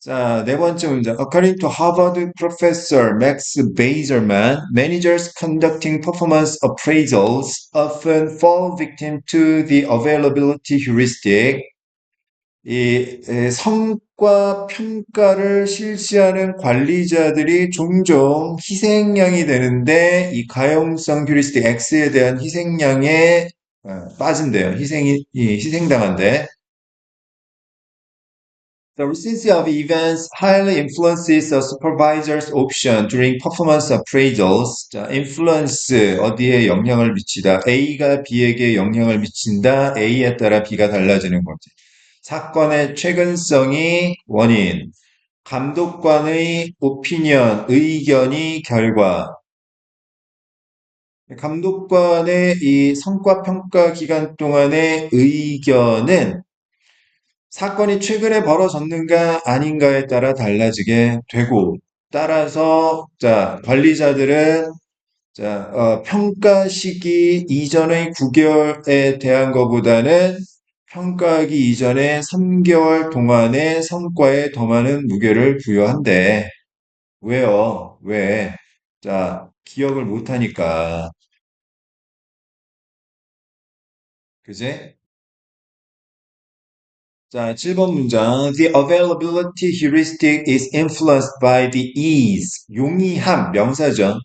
자, 네 번째 문제. According to Harvard professor Max Bazerman, managers conducting performance appraisals often fall victim to the availability heuristic. 성과 평가를 실시하는 관리자들이 종종 희생양이 되는데 이 가용성 휴리스틱 X에 대한 희생양에 빠진대요. 희생당한대. The recency of events highly influences a supervisor's option during performance appraisals. 자, influence 어디에 영향을 미치다. A가 B에게 영향을 미친다. A에 따라 B가 달라지는 거지. 사건의 최근성이 원인, 감독관의 오피니언, 의견이 결과. 감독관의 이 성과 평가 기간 동안의 의견은 사건이 최근에 벌어졌는가 아닌가에 따라 달라지게 되고, 따라서, 자, 관리자들은, 자, 평가 시기 이전의 9개월에 대한 것보다는 평가하기 이전에 3개월 동안의 성과에 더 많은 무게를 부여한대. 왜요? 왜? 자, 기억을 못하니까. 그지? 자, 7번 문장. The availability heuristic is influenced by the ease, 용이함, 명사죠.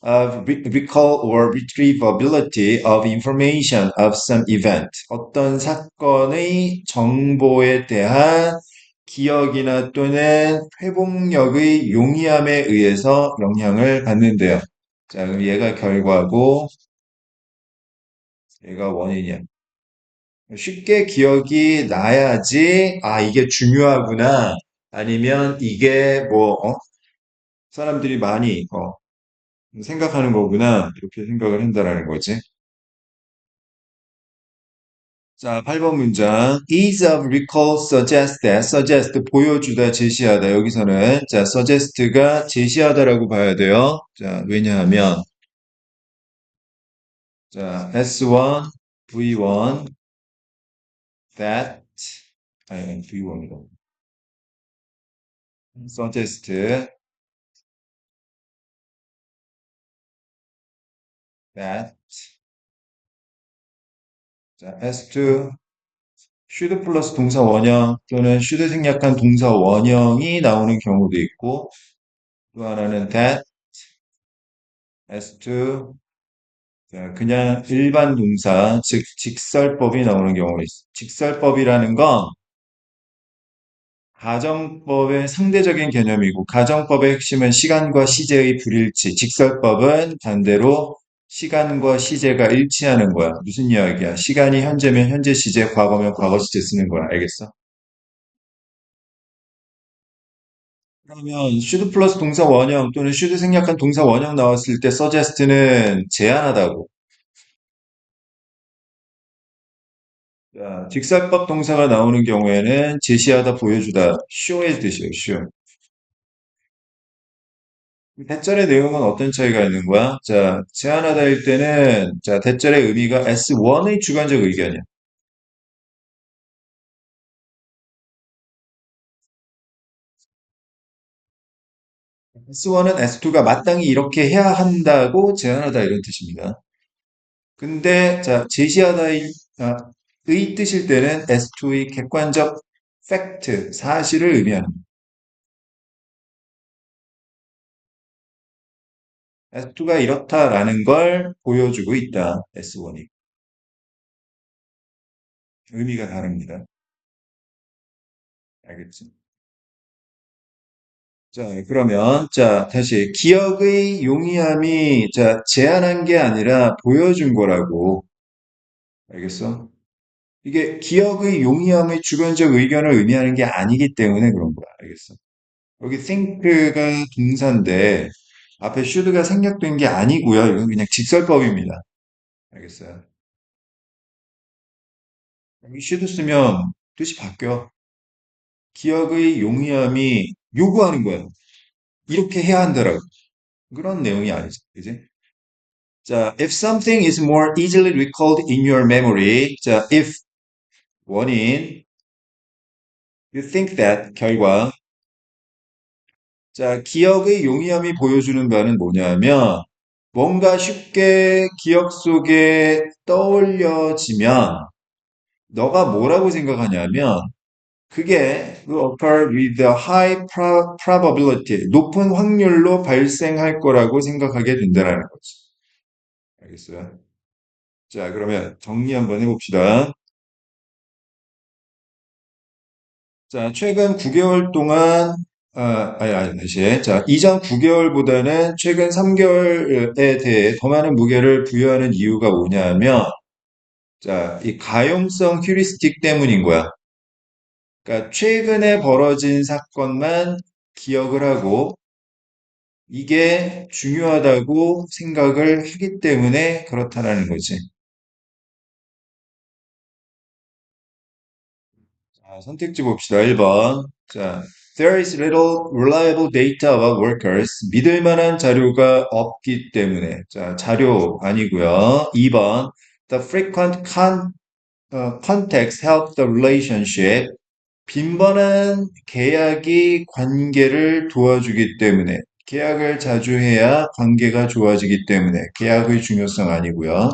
Of recall or retrievability of information of some event. 어떤 사건의 정보에 대한 기억이나 또는 회복력의 용이함에 의해서 영향을 받는데요. 자, 그럼 얘가 결과고, 얘가 원인이야. 쉽게 기억이 나야지, 아, 이게 중요하구나. 아니면 이게 뭐, 사람들이 많이, 생각하는 거구나. 이렇게 생각을 한다라는 거지. 자, 8번 문장. Ease of recall suggests that, suggest, 보여주다, 제시하다. 여기서는, 자, suggest가 제시하다라고 봐야 돼요. 자, 왜냐하면, 자, S1, V1, that, 아니, V1이고, suggest, that, 자, S2, should 플러스 동사 원형 또는 should 생략한 동사 원형이 나오는 경우도 있고, 또 하나는 that, S2, 자, 그냥 일반 동사, 즉 직설법이 나오는 경우가 있어. 직설법이라는 건 가정법의 상대적인 개념이고, 가정법의 핵심은 시간과 시제의 불일치. 직설법은 반대로 시간과 시제가 일치하는 거야. 무슨 이야기야? 시간이 현재면 현재 시제, 과거면 과거 시제 쓰는 거야. 알겠어? 그러면 should 플러스 동사 원형 또는 should 생략한 동사 원형 나왔을 때 suggest는 제안하다고. 자, 직설법 동사가 나오는 경우에는 제시하다, 보여주다, show의 뜻이에요, show. 대절의 내용은 어떤 차이가 있는 거야? 자, 제안하다일 때는, 자, 대절의 의미가 S1의 주관적 의견이야. S1은 S2가 마땅히 이렇게 해야 한다고 제안하다 이런 뜻입니다. 근데 자 제시하다의 의 뜻일 때는 S2의 객관적 팩트, 사실을 의미합니다. S2가 이렇다라는 걸 보여주고 있다. S1이. 의미가 다릅니다. 알겠지? 자, 그러면, 자, 다시, 기억의 용이함이, 자, 제한한 게 아니라 보여준 거라고. 알겠어? 이게 기억의 용이함의 주관적 의견을 의미하는 게 아니기 때문에 그런 거야. 알겠어? 여기 think가 동사인데, 앞에 should가 생략된 게 아니고요. 이건 그냥 직설법입니다. 알겠어요? 여기 should 쓰면 뜻이 바뀌어. 기억의 용이함이 요구하는 거야. 이렇게 해야 한다라고. 그런 내용이 아니죠. 그지? 자, if something is more easily recalled in your memory. 자, if 원인, you think that 결과. 자, 기억의 용이함이 보여주는 바는 뭐냐면 뭔가 쉽게 기억 속에 떠올려지면 너가 뭐라고 생각하냐면 그게 will occur with a high probability, 높은 확률로 발생할 거라고 생각하게 된다는 거지. 알겠어요? 자, 그러면 정리 한번 해봅시다. 자, 최근 9개월 동안, 다시. 자, 이전 9개월보다는 최근 3개월에 대해 더 많은 무게를 부여하는 이유가 뭐냐면, 자, 이 가용성 휴리스틱 때문인 거야. 그러니까 최근에 벌어진 사건만 기억을 하고, 이게 중요하다고 생각을 하기 때문에 그렇다라는 거지. 자, 선택지 봅시다. 1번. 자, there is little reliable data about workers. 믿을 만한 자료가 없기 때문에. 자, 자료 아니고요. 2번. The frequent context help the relationship. 빈번한 계약이 관계를 도와주기 때문에. 계약을 자주 해야 관계가 좋아지기 때문에. 계약의 중요성 아니고요.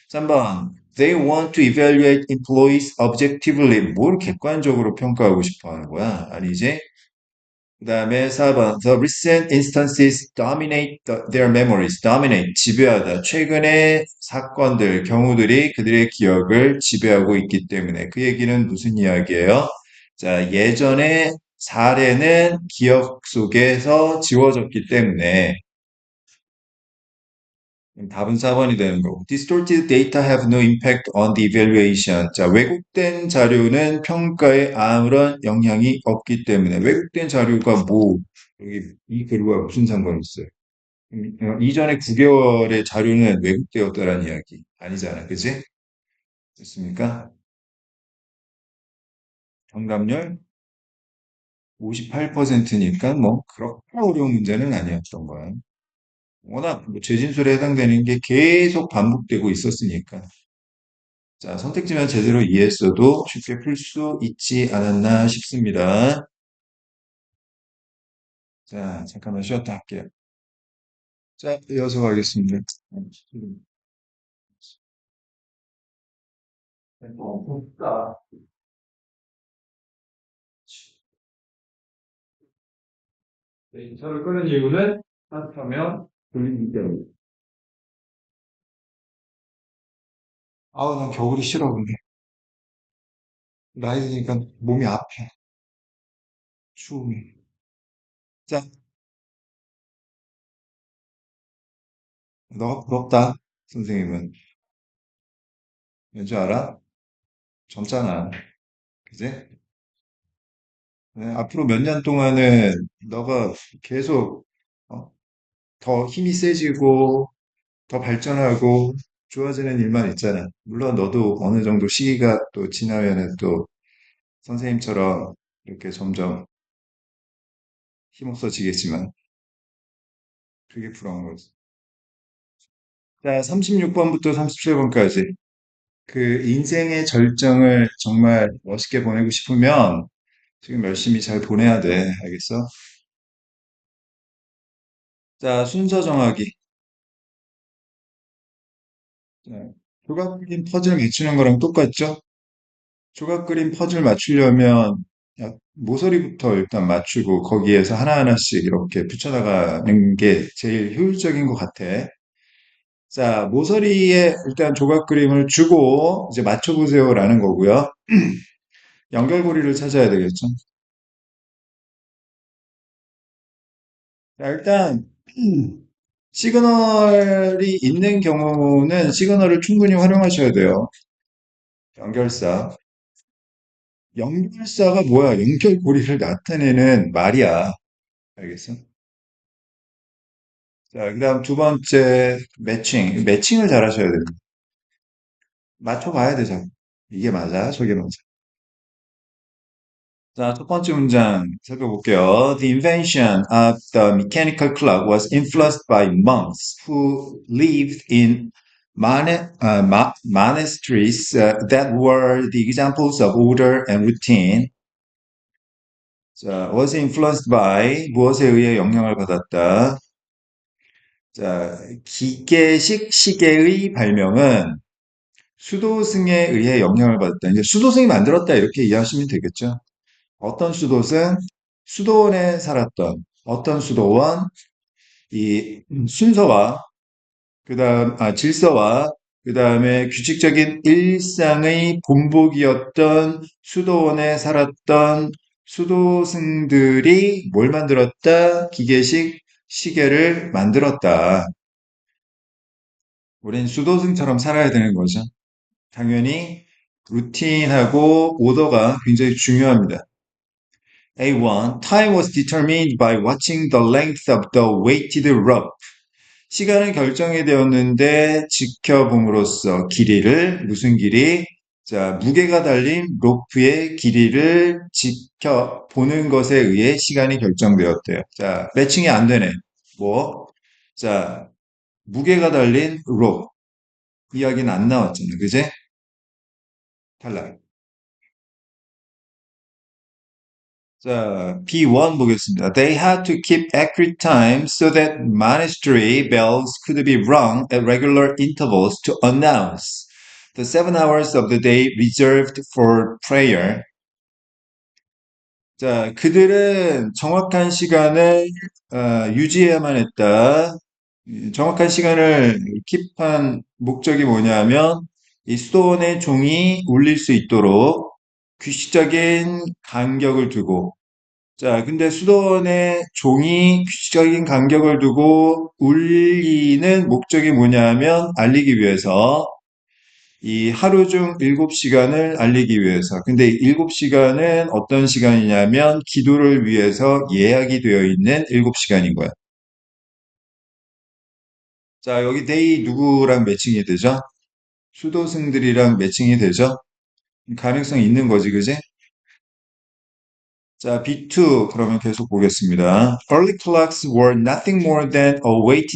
3번. They want to evaluate employees objectively. 뭘 객관적으로 평가하고 싶어 하는 거야? 아니지? 그 다음에 4번. The recent instances dominate their memories. Dominate. 지배하다. 최근의 사건들, 경우들이 그들의 기억을 지배하고 있기 때문에. 그 얘기는 무슨 이야기예요? 자, 예전의 사례는 기억 속에서 지워졌기 때문에 답은 4번이 되는 거고. Distorted data have no impact on the evaluation. 자, 왜곡된 자료는 평가에 아무런 영향이 없기 때문에. 왜곡된 자료가 뭐, 여기 이 글과 무슨 상관이 있어요? 이전에 9개월의 자료는 왜곡되었다라는 이야기 아니잖아. 그지? 됐습니까? 정답률 58%니까 뭐, 그렇게 어려운 문제는 아니었던 거야. 워낙 뭐 재진술에 해당되는 게 계속 반복되고 있었으니까. 자, 선택지만 제대로 이해했어도 쉽게 풀 수 있지 않았나 싶습니다. 자, 잠깐만 쉬었다 할게요. 자, 이어서 가겠습니다. 인터를 끄는 이유는 따뜻하면 돌리기 때문에. 아우, 난 겨울이 싫어, 근데. 나이 드니까 몸이 아파. 추움이. 자, 너가 부럽다, 선생님은. 왠지 알아? 젊잖아. 그지? 네, 앞으로 몇 년 동안은 너가 계속 어, 더 힘이 세지고 더 발전하고 좋아지는 일만 있잖아. 물론 너도 어느 정도 시기가 또 지나면은 또 선생님처럼 이렇게 점점 힘없어지겠지만 그게 부러운 거지. 자, 36번부터 37번까지 그 인생의 절정을 정말 멋있게 보내고 싶으면 지금 열심히 잘 보내야 돼. 알겠어? 자, 순서 정하기. 자, 조각 그림 퍼즐 맞추는 거랑 똑같죠? 조각 그림 퍼즐 맞추려면 모서리부터 일단 맞추고 거기에서 하나하나씩 이렇게 붙여나가는 게 제일 효율적인 것 같아. 자, 모서리에 일단 조각 그림을 주고 이제 맞춰보세요라는 거고요. 연결고리를 찾아야 되겠죠. 자, 일단 시그널이 있는 경우는 시그널을 충분히 활용하셔야 돼요. 연결사. 연결사가 뭐야? 연결고리를 나타내는 말이야. 알겠어? 자, 그다음 두 번째 매칭. 매칭을 잘 하셔야 됩니다. 맞춰봐야 되잖아. 이게 맞아? 저게 맞아? 자, 첫 번째 문장 살펴볼게요. The invention of the mechanical clock was influenced by monks who lived in monasteries that were the examples of order and routine. 자, was influenced by 무엇에 의해 영향을 받았다. 자, 기계식 시계의 발명은 수도승에 의해 영향을 받았다. 이제 수도승이 만들었다 이렇게 이해하시면 되겠죠. 어떤 수도승? 수도원에 살았던 어떤 수도원? 이 순서와 질서와 그다음에 규칙적인 일상의 본보기였던 수도원에 살았던 수도승들이 뭘 만들었다? 기계식 시계를 만들었다. 우린 수도승처럼 살아야 되는 거죠. 당연히 루틴하고 오더가 굉장히 중요합니다. A1. Time was determined by watching the length of the weighted rope. 시간은 결정이 되었는데 지켜봄으로써 길이를 무슨 길이? 자, 무게가 달린 로프의 길이를 지켜보는 것에 의해 시간이 결정되었대요. 자, 매칭이 안 되네. 뭐? 자, 무게가 달린 로프. 이야기는 안 나왔잖아. 그제? 탈락. 자, B1 보겠습니다. They had to keep accurate time so that monastery bells could be rung at regular intervals to announce the 7 hours of the day reserved for prayer. 자, 그들은 정확한 시간을 유지해야만 했다. 정확한 시간을 킵한 목적이 뭐냐면 이 수도원의 종이 울릴 수 있도록 규칙적인 간격을 두고 자, 근데 수도원의 종이 규칙적인 간격을 두고 울리는 목적이 뭐냐면 알리기 위해서 이 하루 중 7시간을 알리기 위해서. 근데 7시간은 어떤 시간이냐면 기도를 위해서 예약이 되어 있는 7시간인 거야. 자, 여기 데이 누구랑 매칭이 되죠? 수도승들이랑 매칭이 되죠? 가능성이 있는 거지, 그지? 자, B2 그러면 계속 보겠습니다. Early clocks were nothing more than a weight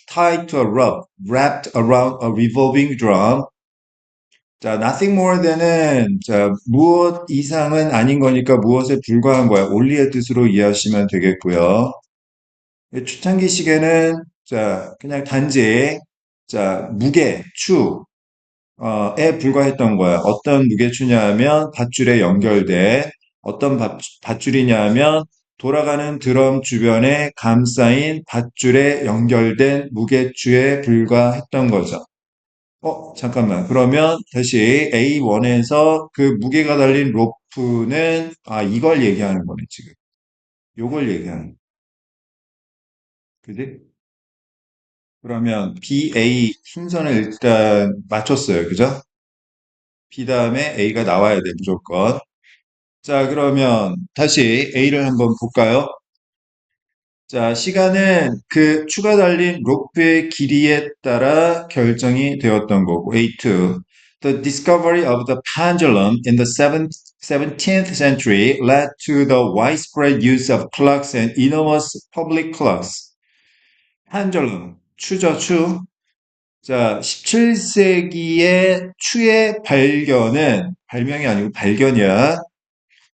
tied to a rope wrapped around a revolving drum. 자, nothing more than은 자, 무엇 이상은 아닌 거니까 무엇에 불과한 거야. only의 뜻으로 이해하시면 되겠고요. 초창기 시계는 자, 그냥 단지 자, 무게, 에 불과했던 거야. 어떤 무게추냐 하면 밧줄에 연결돼. 어떤 밧줄이냐 면 돌아가는 드럼 주변에 감싸인 밧줄에 연결된 무게추에 불과했던 거죠. 잠깐만. 그러면 다시 A1에서 그 무게가 달린 로프는, 이걸 얘기하는 거네, 지금. 요걸 얘기하는, 그지? 그러면 BA 순서는 일단 맞췄어요. 그죠? B 다음에 A가 나와야 돼, 무조건. 자, 그러면 다시 A를 한번 볼까요? 자, 시간은 그 추가 달린 로프의 길이에 따라 결정이 되었던 거고. A2. The discovery of the pendulum in the 17th century led to the widespread use of clocks and enormous public clocks. pendulum, 추죠, 추. 자, 17세기의 추의 발명이 아니고 발견이야.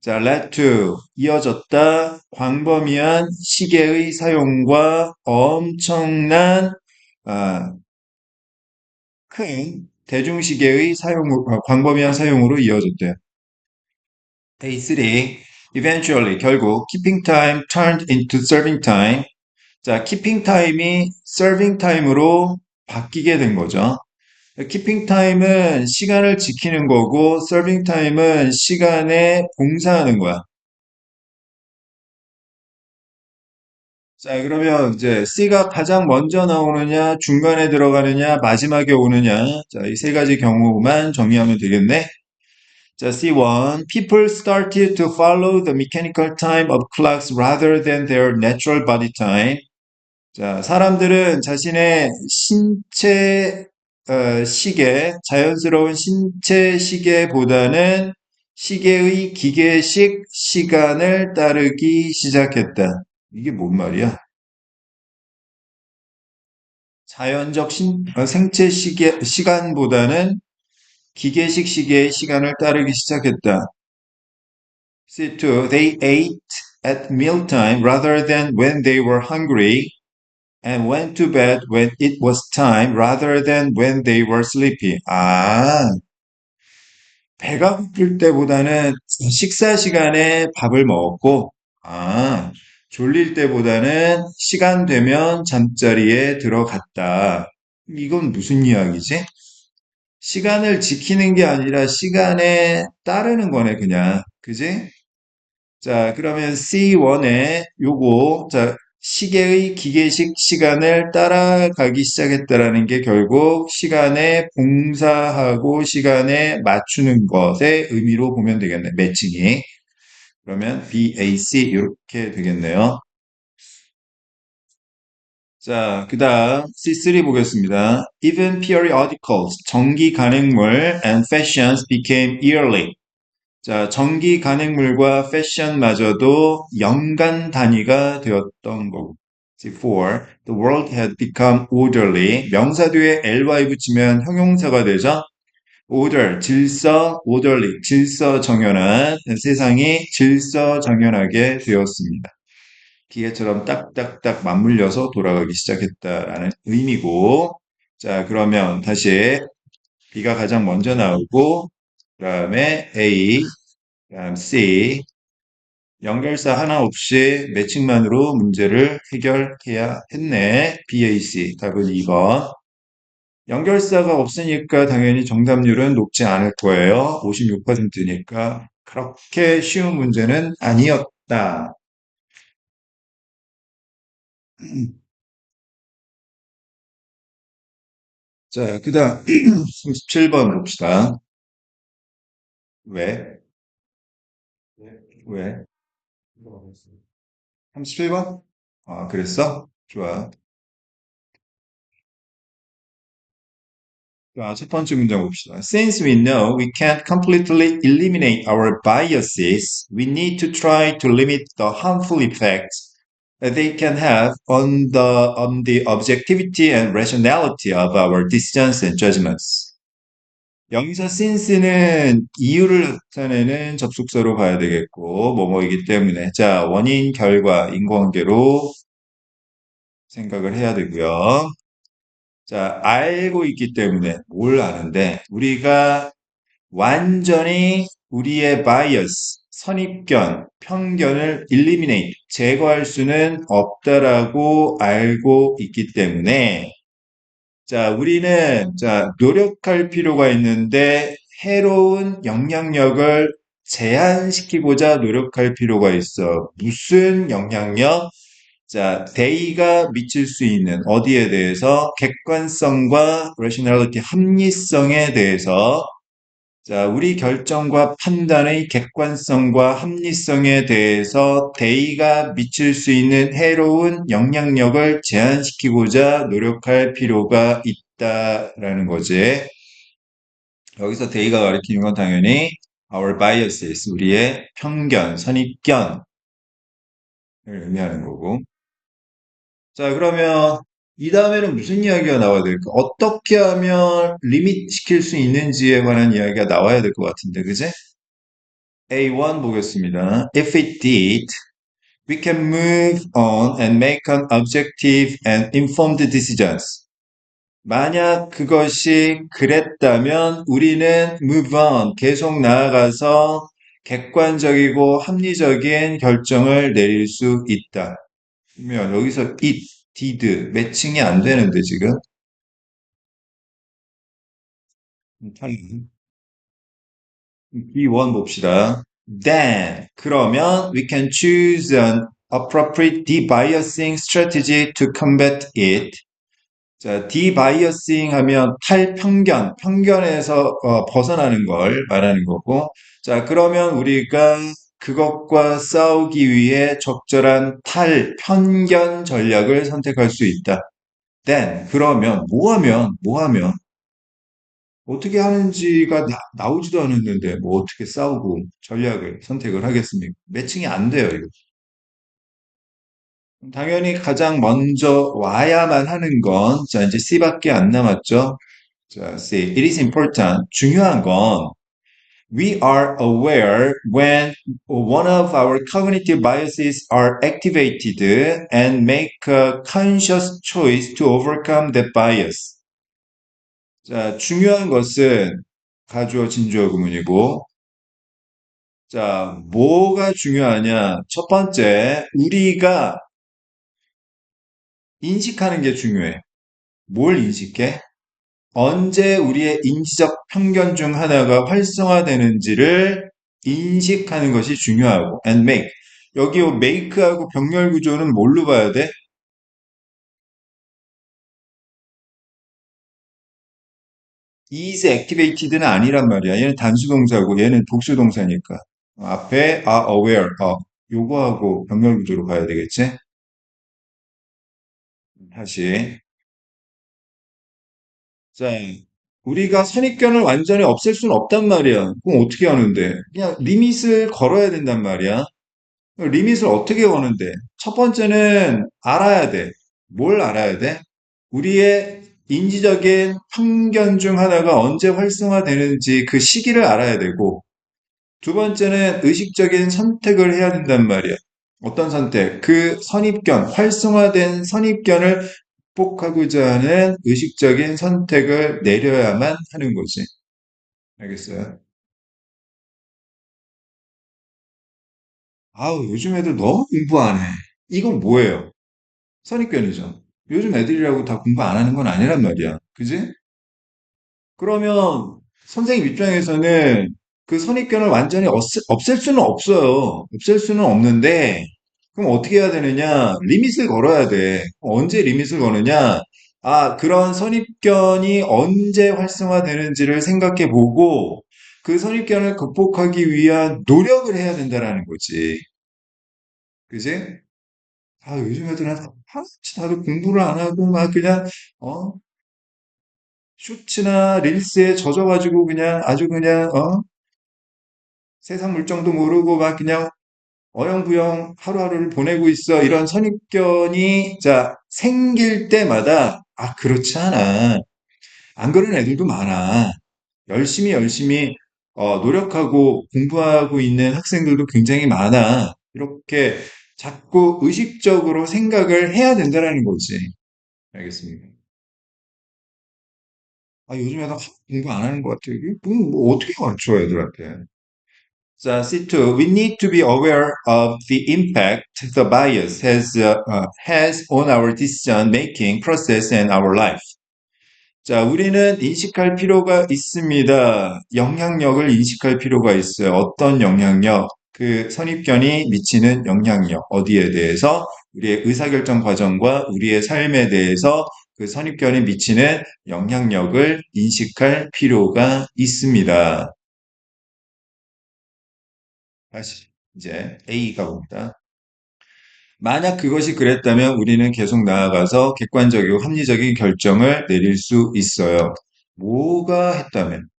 자, led to, 이어졌다. 광범위한 시계의 사용과 엄청난, 아, 큰 대중시계의 광범위한 사용으로 이어졌대요. A3, eventually, 결국, keeping time turned into serving time. 자, keeping time이 serving time으로 바뀌게 된 거죠. keeping time은 시간을 지키는 거고, serving time은 시간에 봉사하는 거야. 자, 그러면 이제 C가 가장 먼저 나오느냐, 중간에 들어가느냐, 마지막에 오느냐. 자, 이 세 가지 경우만 정리하면 되겠네. 자, C1. People started to follow the mechanical time of clocks rather than their natural body time. 자, 사람들은 자신의 신체 시계, 자연스러운 신체 시계보다는 시계의 기계식 시간을 따르기 시작했다. 이게 뭔 말이야? 자연적 생체 시간보다는 기계식 시계의 시간을 따르기 시작했다. C2. They ate at mealtime rather than when they were hungry and went to bed when it was time rather than when they were sleepy. 아, 배가 고플 때보다는 식사 시간에 밥을 먹었고, 아, 졸릴 때보다는 시간 되면 잠자리에 들어갔다. 이건 무슨 이야기지? 시간을 지키는 게 아니라 시간에 따르는 거네, 그냥. 그지? 자, 그러면 C1에 요거, 자, 시계의 기계식 시간을 따라가기 시작했다라는 게 결국 시간에 봉사하고 시간에 맞추는 것의 의미로 보면 되겠네, 매칭이. 그러면 BAC 이렇게 되겠네요. 자, 그 다음 C3 보겠습니다. Even periodicals, 정기 간행물 and fashions became yearly. 자, 전기 간행물과 패션마저도 연간 단위가 되었던 거고. 4. The world had become orderly. 명사 뒤에 ly 붙이면 형용사가 되죠. order, 질서, orderly, 질서 정연한, 세상이 질서 정연하게 되었습니다. 기계처럼 딱딱딱 맞물려서 돌아가기 시작했다라는 의미고. 자, 그러면 다시 B가 가장 먼저 나오고, 그 다음에 A, 그다음 C, 연결사 하나 없이 매칭만으로 문제를 해결해야 했네. BAC, 답은 2번. 연결사가 없으니까 당연히 정답률은 높지 않을 거예요. 56%니까 그렇게 쉬운 문제는 아니었다. 자, 그 다음 37번 봅시다. 왜? 왜? 37번? 아, 그랬어? 좋아. 자, 첫 번째 문장 봅시다. Since we know we can't completely eliminate our biases, we need to try to limit the harmful effects that they can have on the objectivity and rationality of our decisions and judgments. 여기서 since는 이유를 나타내는 접속사로 봐야 되겠고, 뭐뭐이기 때문에. 자, 원인, 결과, 인과관계로 생각을 해야 되고요. 자, 알고 있기 때문에 뭘 아는데 우리가 완전히 우리의 바이어스, 선입견, 편견을 eliminate, 제거할 수는 없다라고 알고 있기 때문에 자, 우리는 자, 노력할 필요가 있는데 해로운 영향력을 제한시키고자 노력할 필요가 있어. 무슨 영향력? 자, 대의가 미칠 수 있는 어디에 대해서 객관성과 rationality, 합리성에 대해서 자, 우리 결정과 판단의 객관성과 합리성에 대해서 대의가 미칠 수 있는 해로운 영향력을 제한시키고자 노력할 필요가 있다라는 거지. 여기서 대의가 가리키는 건 당연히 our biases, 우리의 편견, 선입견을 의미하는 거고. 자, 그러면 이 다음에는 무슨 이야기가 나와야 될까? 어떻게 하면 리밋 시킬 수 있는지에 관한 이야기가 나와야 될 것 같은데, 그제? A1 보겠습니다. If it did, we can move on and make an objective and informed decisions. 만약 그것이 그랬다면 우리는 move on, 계속 나아가서 객관적이고 합리적인 결정을 내릴 수 있다. 그러면 여기서 it, did 매칭이 안 되는데 지금 B1 봅시다. Then 그러면 we can choose an appropriate debiasing strategy to combat it. 자, 디바이어싱 하면 탈편견, 편견에서 벗어나는 걸 말하는 거고. 자, 그러면 우리가 그것과 싸우기 위해 적절한 탈편견 전략을 선택할 수 있다. Then, 그러면, 뭐 하면, 어떻게 하는지가 나오지도 않았는데, 뭐 어떻게 싸우고 전략을 선택을 하겠습니까? 매칭이 안 돼요, 이거. 당연히 가장 먼저 와야만 하는 건, 자, 이제 C밖에 안 남았죠. 자, C. It is important. 중요한 건, we are aware when one of our cognitive biases are activated and make a conscious choice to overcome that bias. 자, 중요한 것은 가주어 진주어 구문이고, 자, 뭐가 중요하냐? 첫 번째, 우리가 인식하는 게 중요해. 뭘 인식해? 언제 우리의 인지적 편견 중 하나가 활성화되는지를 인식하는 것이 중요하고 and make 여기 make하고 병렬 구조는 뭘로 봐야 돼? is activated는 아니란 말이야. 얘는 단수 동사고 얘는 복수 동사니까 앞에 are aware 요거하고 병렬 구조로 봐야 되겠지? 다시 자 우리가 선입견을 완전히 없앨 수는 없단 말이야. 그럼 어떻게 하는데? 그냥 리밋을 걸어야 된단 말이야. 리밋을 어떻게 거는데? 첫 번째는 알아야 돼. 뭘 알아야 돼? 우리의 인지적인 편견 중 하나가 언제 활성화되는지 그 시기를 알아야 되고, 두 번째는 의식적인 선택을 해야 된단 말이야. 어떤 선택? 그 선입견, 활성화된 선입견을 극복하고자 하는 의식적인 선택을 내려야만 하는 거지. 알겠어요? 아우, 요즘 애들 너무 공부 안 해. 이건 뭐예요? 선입견이죠. 요즘 애들이라고 다 공부 안 하는 건 아니란 말이야. 그지? 그러면 선생님 입장에서는 그 선입견을 완전히 없앨 수는 없어요. 없앨 수는 없는데, 그럼 어떻게 해야 되느냐? 리밋을 걸어야 돼. 언제 리밋을 거느냐? 아, 그런 선입견이 언제 활성화되는지를 생각해 보고, 그 선입견을 극복하기 위한 노력을 해야 된다라는 거지. 그지? 아, 요즘 애들은 하나같이 다들 공부를 안 하고 막 그냥 어 쇼츠나 릴스에 젖어가지고 그냥 아주 그냥 세상 물정도 모르고 막 그냥 어영부영 하루하루를 보내고 있어. 이런 선입견이 자 생길 때마다 아 그렇지 않아. 안 그런 애들도 많아. 열심히 노력하고 공부하고 있는 학생들도 굉장히 많아. 이렇게 자꾸 의식적으로 생각을 해야 된다라는 거지. 알겠습니다. 아, 요즘 애들 공부 안 하는 것 같아. 이게 뭐 어떻게 가르쳐, 애들한테. 자, C2. We need to be aware of the impact the bias has on our decision making process and our life. 자, 우리는 인식할 필요가 있습니다. 영향력을 인식할 필요가 있어요. 어떤 영향력? 그 선입견이 미치는 영향력. 어디에 대해서? 우리의 의사결정 과정과 우리의 삶에 대해서 그 선입견이 미치는 영향력을 인식할 필요가 있습니다. 다시 이제 A가 봅니다. 만약 그것이 그랬다면 우리는 계속 나아가서 객관적이고 합리적인 결정을 내릴 수 있어요. 뭐가 했다면?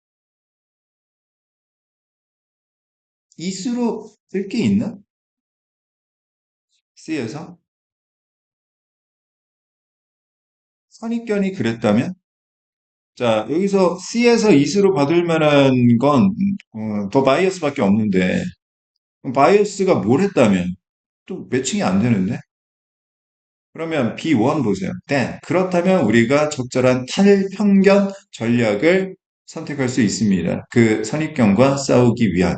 이수로 쓸 게 있나? C에서? 선입견이 그랬다면? 자, 여기서 C에서 이수로 받을 만한 건, 더 바이어스밖에 없는데, 그럼 바이어스가 뭘 했다면? 또 매칭이 안 되는데? 그러면 B1 보세요. then 그렇다면 우리가 적절한 탈편견 전략을 선택할 수 있습니다. 그 선입견과 싸우기 위한.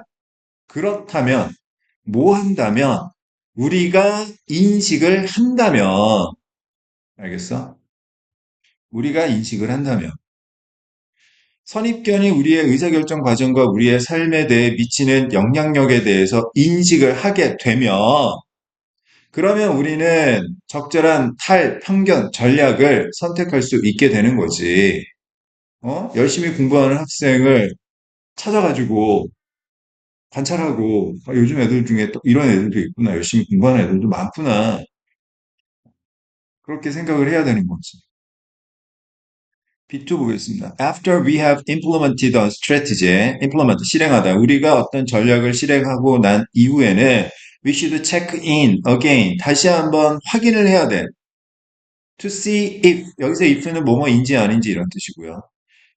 그렇다면 뭐 한다면 우리가 인식을 한다면 알겠어? 우리가 인식을 한다면 선입견이 우리의 의사결정 과정과 우리의 삶에 대해 미치는 영향력에 대해서 인식을 하게 되면 그러면 우리는 적절한 탈편견 전략을 선택할 수 있게 되는 거지. 열심히 공부하는 학생을 찾아가지고 관찰하고 요즘 애들 중에 또 이런 애들도 있구나. 열심히 공부하는 애들도 많구나. 그렇게 생각을 해야 되는 거지. B2 보겠습니다. After we have implemented a strategy, implement, 실행하다. 우리가 어떤 전략을 실행하고 난 이후에는 we should check in again. 다시 한번 확인을 해야 돼. To see if, 여기서 if는 뭐뭐인지 아닌지 이런 뜻이고요.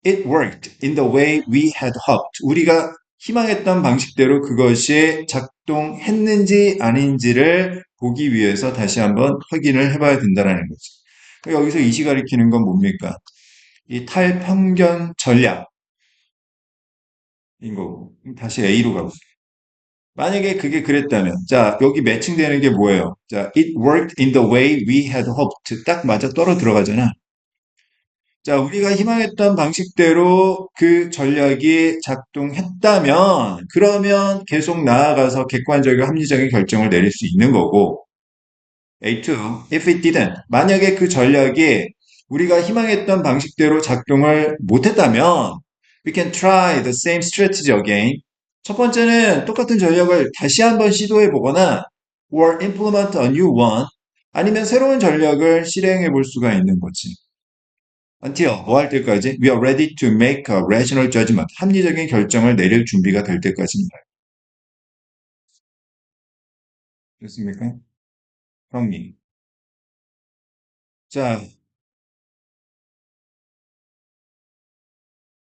It worked in the way we had hoped. 우리가 희망했던 방식대로 그것이 작동했는지 아닌지를 보기 위해서 다시 한번 확인을 해봐야 된다는 거죠. 여기서 이시 가리키는 건 뭡니까? 이 탈편견 전략인 거고. 다시 A로 가보세요. 만약에 그게 그랬다면, 자, 여기 매칭되는 게 뭐예요? 자, it worked in the way we had hoped. 딱 맞아 떨어 들어가잖아. 자, 우리가 희망했던 방식대로 그 전략이 작동했다면, 그러면 계속 나아가서 객관적이고 합리적인 결정을 내릴 수 있는 거고, A2, if it didn't, 만약에 그 전략이 우리가 희망했던 방식대로 작동을 못했다면, we can try the same strategy again. 첫 번째는 똑같은 전략을 다시 한번 시도해 보거나, or implement a new one, 아니면 새로운 전략을 실행해 볼 수가 있는 거지. until 뭐 할 때까지? We are ready to make a rational judgment. 합리적인 결정을 내릴 준비가 될 때까지입니다. 됐습니까? 형님. 자,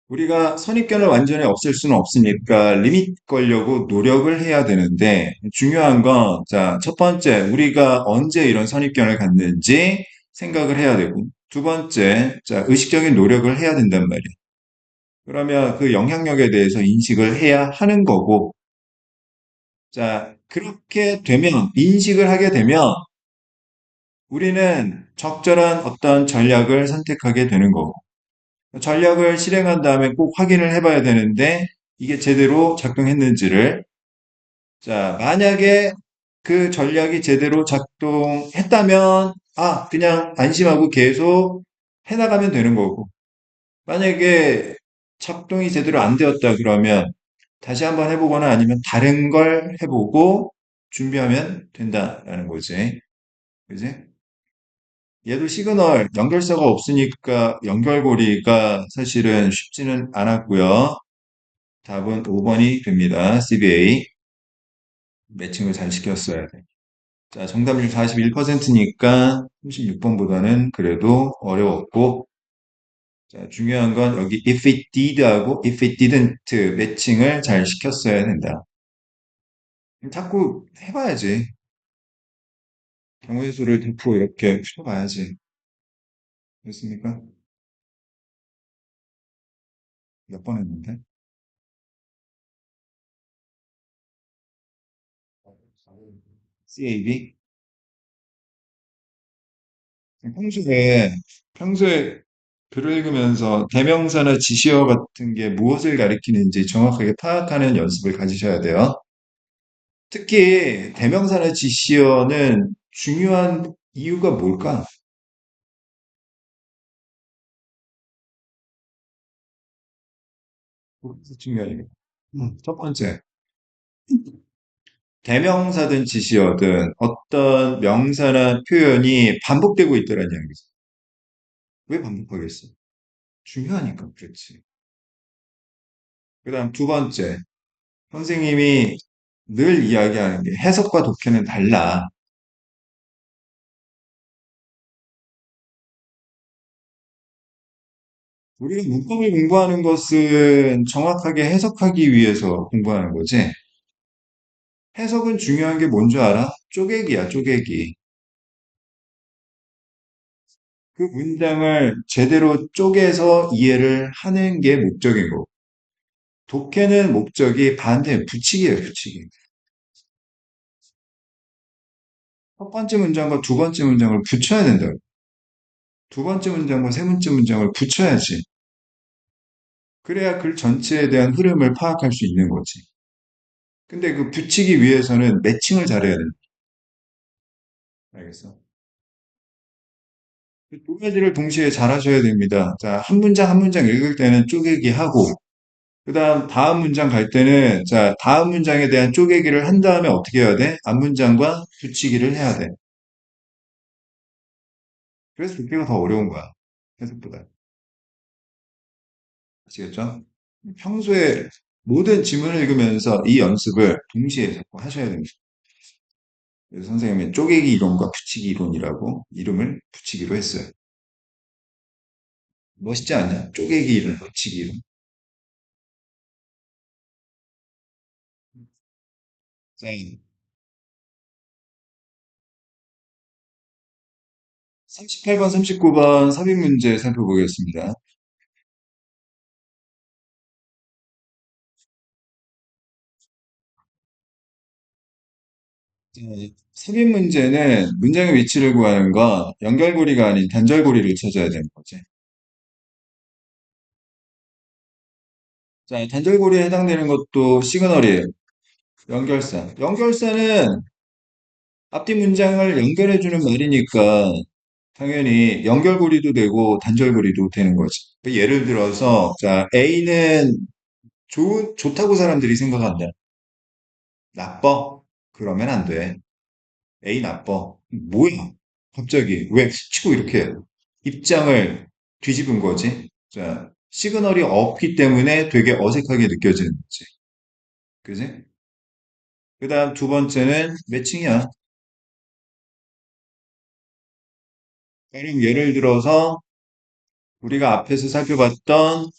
우리가 선입견을 완전히 없앨 수는 없으니까 리밋 걸려고 노력을 해야 되는데 중요한 건, 자, 첫 번째, 우리가 언제 이런 선입견을 갖는지 생각을 해야 되고, 두 번째, 자, 의식적인 노력을 해야 된단 말이에요. 그러면 그 영향력에 대해서 인식을 해야 하는 거고, 자, 그렇게 되면, 인식을 하게 되면 우리는 적절한 어떤 전략을 선택하게 되는 거고, 전략을 실행한 다음에 꼭 확인을 해봐야 되는데, 이게 제대로 작동했는지를, 자, 만약에 그 전략이 제대로 작동했다면, 아, 그냥 안심하고 계속 해나가면 되는 거고, 만약에 작동이 제대로 안 되었다 그러면, 다시 한번 해보거나 아니면 다른 걸 해보고 준비하면 된다라는 거지. 그지? 얘도 시그널 연결사가 없으니까 연결고리가 사실은 쉽지는 않았고요. 답은 5번이 됩니다. CBA 매칭을 잘 시켰어야 돼. 자, 정답률 41%니까 36번보다는 그래도 어려웠고, 자, 중요한 건 여기 if it did하고 if it didn't 매칭을 잘 시켰어야 된다. 자꾸 해봐야지. 경우의 수를 대표 이렇게 풀어봐야지. 됐습니까? 몇 번 했는데? CAB? 평소에 글을 읽으면서 대명사나 지시어 같은 게 무엇을 가리키는지 정확하게 파악하는 연습을 가지셔야 돼요. 특히 대명사나 지시어는 중요한 이유가 뭘까? 그것이 중요한 이유. 첫 번째, 대명사든 지시어든 어떤 명사나 표현이 반복되고 있다는 이야기죠. 왜 반복하겠어? 중요하니까 그렇지. 그다음 두 번째, 선생님이 늘 이야기하는 게 해석과 독해는 달라. 우리가 문법을 공부하는 것은 정확하게 해석하기 위해서 공부하는 거지. 해석은 중요한 게 뭔 줄 알아? 쪼개기야, 쪼개기. 그 문장을 제대로 쪼개서 이해를 하는 게 목적인 거고, 독해는 목적이 반대, 붙이기예요, 붙이기. 첫 번째 문장과 두 번째 문장을 붙여야 된다. 두 번째 문장과 세 번째 문장을 붙여야지. 그래야 글 전체에 대한 흐름을 파악할 수 있는 거지. 근데 그 붙이기 위해서는 매칭을 잘해야 된다. 알겠어? 두 가지를 동시에 잘 하셔야 됩니다. 자, 한 문장 한 문장 읽을 때는 쪼개기 하고, 그다음 다음 문장 갈 때는 자, 다음 문장에 대한 쪼개기를 한 다음에 어떻게 해야 돼? 앞문장과 붙이기를 해야 돼. 그래서 듣기가 더 어려운 거야. 해석보다. 아시겠죠? 평소에 모든 지문을 읽으면서 이 연습을 동시에 자꾸 하셔야 됩니다. 그래서 선생님이 쪼개기 이론과 붙이기 이론이라고 이름을 붙이기로 했어요. 멋있지 않냐? 쪼개기 이론, 붙이기 이론. 자, 38번, 39번 삽입 문제 살펴보겠습니다. 삽입 문제는 문장의 위치를 구하는 건 연결고리가 아닌 단절고리를 찾아야 되는 거지. 자, 단절고리에 해당되는 것도 시그널이에요. 연결사. 연결사는 앞뒤 문장을 연결해주는 말이니까 당연히 연결고리도 되고 단절고리도 되는 거지. 예를 들어서, 자, A는 좋다고 사람들이 생각한다. 나빠? 그러면 안 돼. A 나빠. 뭐야? 갑자기 왜 스치고 이렇게 입장을 뒤집은 거지? 자, 시그널이 없기 때문에 되게 어색하게 느껴지는 거지. 그지? 그 다음 두 번째는 매칭이야. 그럼 예를 들어서 우리가 앞에서 살펴봤던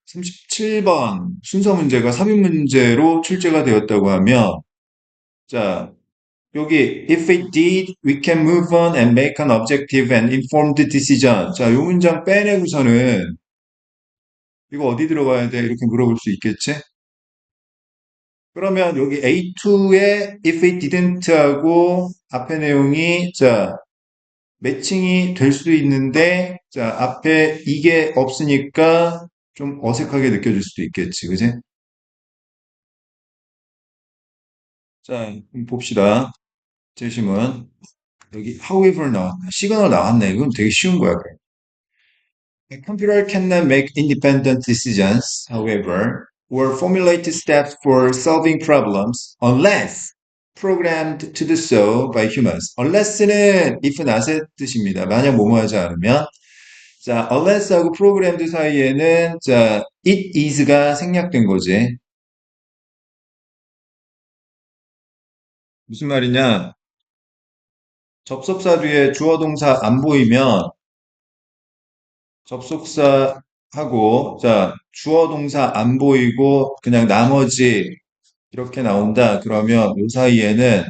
37번 순서 문제가 삽입 문제로 출제가 되었다고 하면, 자, 여기 if it did, we can move on and make an objective and informed decision. 자, 요 문장 빼내고서는 이거 어디 들어가야 돼? 이렇게 물어볼 수 있겠지? 그러면 여기 A2에 if it didn't 하고 앞에 내용이 자, 매칭이 될 수도 있는데 자, 앞에 이게 없으니까 좀 어색하게 느껴질 수도 있겠지. 그지? 자, 봅시다. 제시문. 여기 however 나왔네. 시그널 나왔네. 이건 되게 쉬운 거야. A computer cannot make independent decisions, however, or formulate steps for solving problems unless programmed to do so by humans. unless는 if not의 뜻입니다. 만약 뭐뭐 하지 않으면. 자, unless하고 programmed 사이에는 자, it is가 생략된 거지. 무슨 말이냐? 접속사 뒤에 주어 동사 안 보이면 접속사하고 자, 주어 동사 안 보이고 그냥 나머지 이렇게 나온다. 그러면 이 사이에는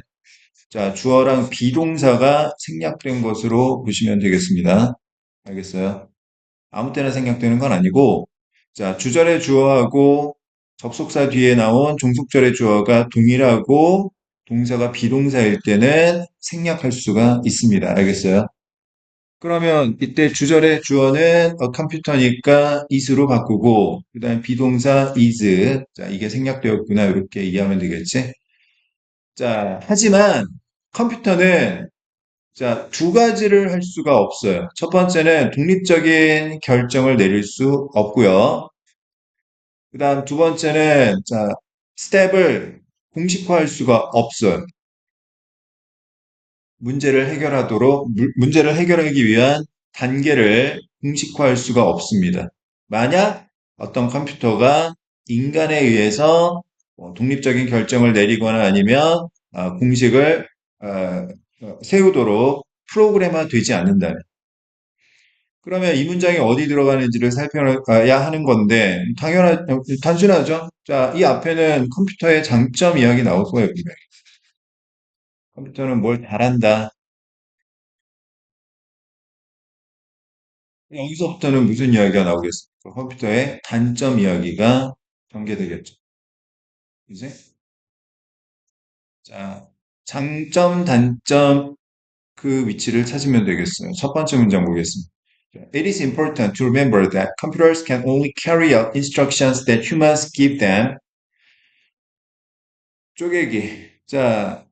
자, 주어랑 비동사가 생략된 것으로 보시면 되겠습니다. 알겠어요? 아무 때나 생략되는 건 아니고 자, 주절의 주어하고 접속사 뒤에 나온 종속절의 주어가 동일하고 동사가 비동사일 때는 생략할 수가 있습니다. 알겠어요? 그러면 이때 주절의 주어는 컴퓨터니까 is로 바꾸고 그다음 비동사 is 자 이게 생략되었구나 이렇게 이해하면 되겠지? 자 하지만 컴퓨터는 자 두 가지를 할 수가 없어요. 첫 번째는 독립적인 결정을 내릴 수 없고요. 그다음 두 번째는 자 스텝을 공식화할 수가 없어요. 문제를 해결하기 위한 단계를 공식화할 수가 없습니다. 만약 어떤 컴퓨터가 인간에 의해서 독립적인 결정을 내리거나 아니면 공식을 어, 세우도록 프로그램화 되지 않는다면 그러면 이 문장이 어디 들어가는지를 살펴야 하는 건데 단순하죠. 자, 이 앞에는 컴퓨터의 장점 이야기 나올 거예요. 분명히. 컴퓨터는 뭘 잘한다. 여기서부터는 무슨 이야기가 나오겠습니까? 컴퓨터의 단점 이야기가 전개되겠죠. 이제 자, 장점, 단점 그 위치를 찾으면 되겠어요. 첫 번째 문장 보겠습니다. It is important to remember that computers can only carry out instructions that humans give them. 쪼개기. 자,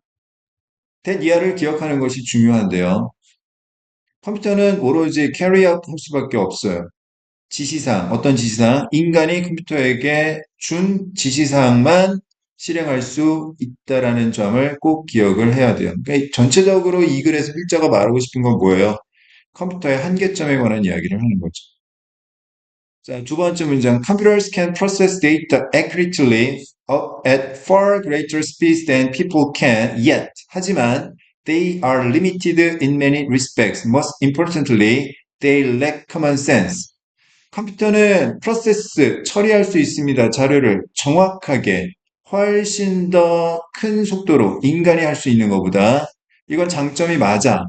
that 이하를 기억하는 것이 중요한데요. 컴퓨터는 오로지 carry out 할 수밖에 없어요. 지시사항, 어떤 지시사항? 인간이 컴퓨터에게 준 지시사항만 실행할 수 있다라는 점을 꼭 기억을 해야 돼요. 그러니까 전체적으로 이 글에서 필자가 말하고 싶은 건 뭐예요? 컴퓨터의 한계점에 관한 이야기를 하는 거죠. 자, 두 번째 문장. Computers can process data accurately at far greater speeds than people can, yet. 하지만 they are limited in many respects. Most importantly, they lack common sense. 컴퓨터는 프로세스, 처리할 수 있습니다. 자료를 정확하게, 훨씬 더 큰 속도로 인간이 할 수 있는 것보다. 이건 장점이 맞아.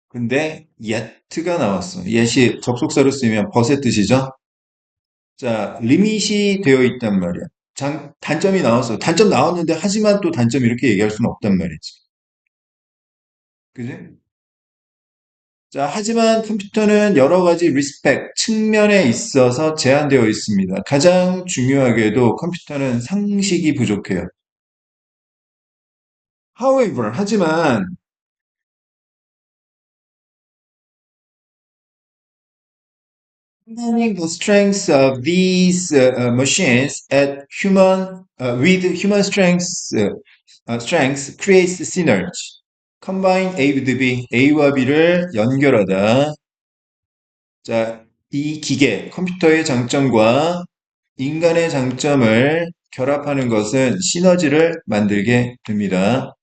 근데 yet가 나왔어. yet이 접속사로 쓰이면 벗의 뜻이죠. 자, 리밋이 되어 있단 말이야. 단점이 나왔어. 단점 나왔는데 하지만 또 단점 이렇게 얘기할 수는 없단 말이지. 그지? 자, 하지만 컴퓨터는 여러 가지 리스펙, 측면에 있어서 제한되어 있습니다. 가장 중요하게도 컴퓨터는 상식이 부족해요. However, 하지만 combining the strengths of these machines at with human strengths creates synergy. Combine A with B, A와 B를 연결하다. 자, 이 기계, 컴퓨터의 장점과 인간의 장점을 결합하는 것은 시너지를 만들게 됩니다.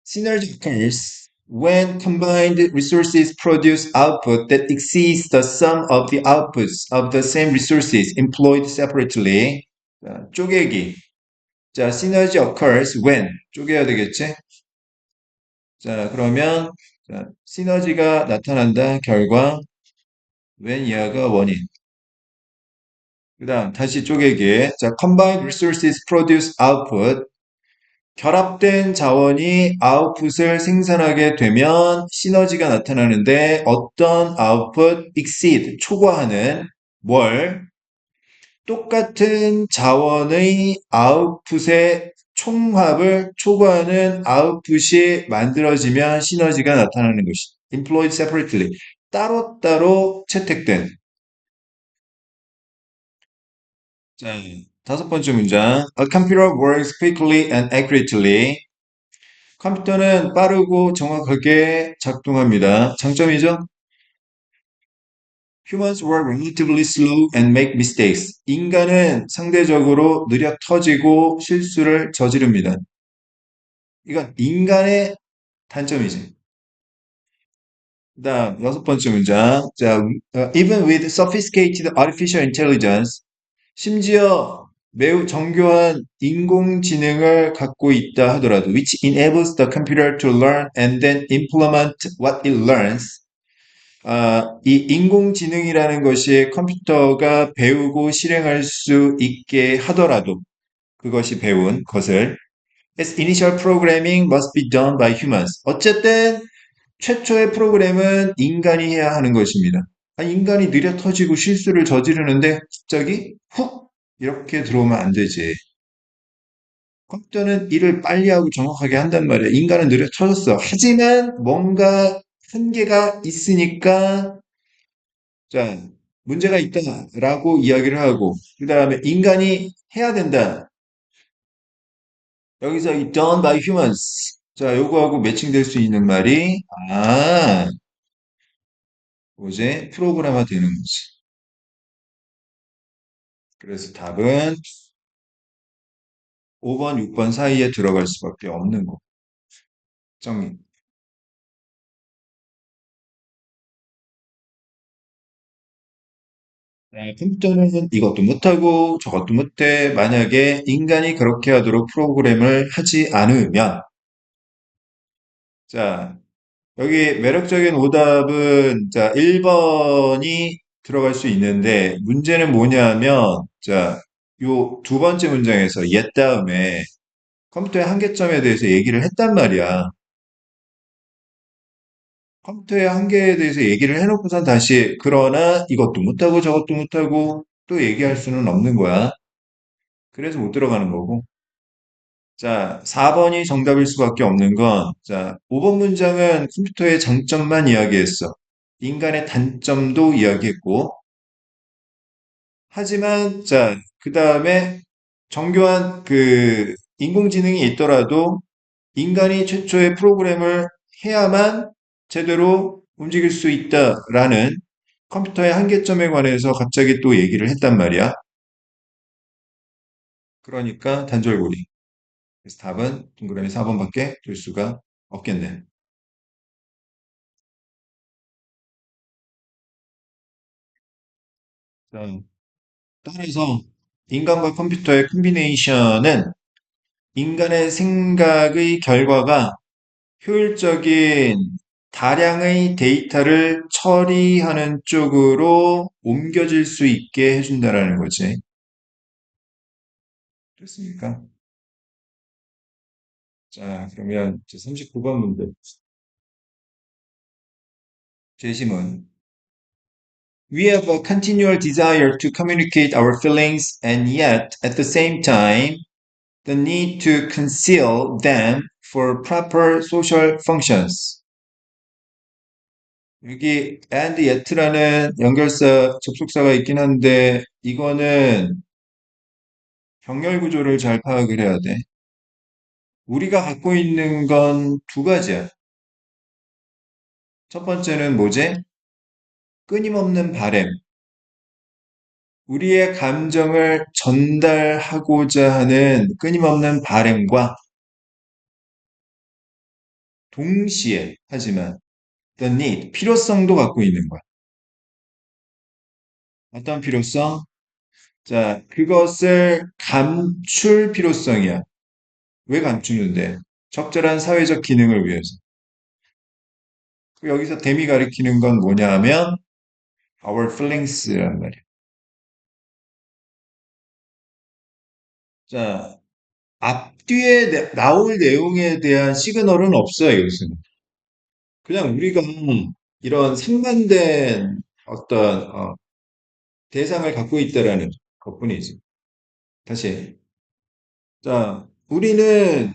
Synergy occurs when combined resources produce output that exceeds the sum of the outputs of the same resources employed separately. 자, 쪼개기. 자, synergy occurs when. 쪼개야 되겠지? 자, 그러면 자, 시너지가 나타난다. 결과 when 이하가 원인. 그 다음 다시 쪼개기. 자, combined resources produce output. 결합된 자원이 아웃풋을 생산하게 되면 시너지가 나타나는데 어떤 아웃풋, exceed, 초과하는 뭘 똑같은 자원의 아웃풋의 총합을 초과하는 아웃풋이 만들어지면 시너지가 나타나는 것이 employed separately 따로따로 채택된 자, 다섯 번째 문장 A computer works quickly and accurately 컴퓨터는 빠르고 정확하게 작동합니다. 장점이죠? Humans work relatively slow and make mistakes. 인간은 상대적으로 느려 터지고 실수를 저지릅니다. 이건 인간의 단점이지. 그다음 여섯 번째 문장. 자, even with sophisticated artificial intelligence, 심지어 매우 정교한 인공지능을 갖고 있다 하더라도, which enables the computer to learn and then implement what it learns. 이 인공지능이라는 것이 컴퓨터가 배우고 실행할 수 있게 하더라도 그것이 배운 것을 Its initial programming must be done by humans. 어쨌든 최초의 프로그램은 인간이 해야 하는 것입니다. 인간이 느려 터지고 실수를 저지르는데 갑자기 훅 이렇게 들어오면 안 되지. 컴퓨터는 일을 빨리 하고 정확하게 한단 말이야. 인간은 느려 터졌어. 하지만 뭔가 한계가 있으니까 자, 문제가 있다라고 이야기를 하고 그 다음에 인간이 해야 된다. 여기서 이 done by humans. 자, 요거하고 매칭될 수 있는 말이 이제 프로그램화 되는 거지. 그래서 답은 5번, 6번 사이에 들어갈 수밖에 없는 거. 정리. 컴퓨터는 이것도 못하고 저것도 못해. 만약에 인간이 그렇게 하도록 프로그램을 하지 않으면 자, 여기 매력적인 오답은 자, 1번이 들어갈 수 있는데 문제는 뭐냐면 자, 요 두 번째 문장에서 옛 다음에 컴퓨터의 한계점에 대해서 얘기를 했단 말이야. 컴퓨터의 한계에 대해서 얘기를 해놓고선 다시 그러나 이것도 못하고 저것도 못하고 또 얘기할 수는 없는 거야. 그래서 못 들어가는 거고. 자, 4번이 정답일 수밖에 없는 건, 자, 5번 문장은 컴퓨터의 장점만 이야기했어. 인간의 단점도 이야기했고, 하지만, 자, 그 다음에 정교한 인공지능이 있더라도 인간이 최초의 프로그램을 해야만 제대로 움직일 수 있다라는 컴퓨터의 한계점에 관해서 갑자기 또 얘기를 했단 말이야. 그러니까 단절고리. 그래서 답은 동그라미 4번밖에 될 수가 없겠네. 자, 따라서 인간과 컴퓨터의 콤비네이션은 인간의 생각의 결과가 효율적인 다량의 데이터를 처리하는 쪽으로 옮겨질 수 있게 해준다라는 거지. 그렇습니까? 자, 그러면 39번 문제. 제시문. We have a continual desire to communicate our feelings and yet at the same time the need to conceal them for proper social functions. 여기 and yet라는 연결사, 접속사가 있긴 한데 이거는 병렬 구조를 잘 파악을 해야 돼. 우리가 갖고 있는 건 두 가지야. 첫 번째는 뭐지? 끊임없는 바램. 우리의 감정을 전달하고자 하는 끊임없는 바램과 동시에 하지만 the need, 필요성도 갖고 있는 거야. 어떤 필요성? 자, 그것을 감출 필요성이야. 왜 감추는데? 적절한 사회적 기능을 위해서. 여기서 댐이 가리키는 건 뭐냐 하면 our feelings란 말이야. 자, 앞뒤에 나올 내용에 대한 시그널은 없어요, 여기서는. 그냥 우리가 이런 상반된 어떤 대상을 갖고 있다라는 것뿐이지. 다시. 자, 우리는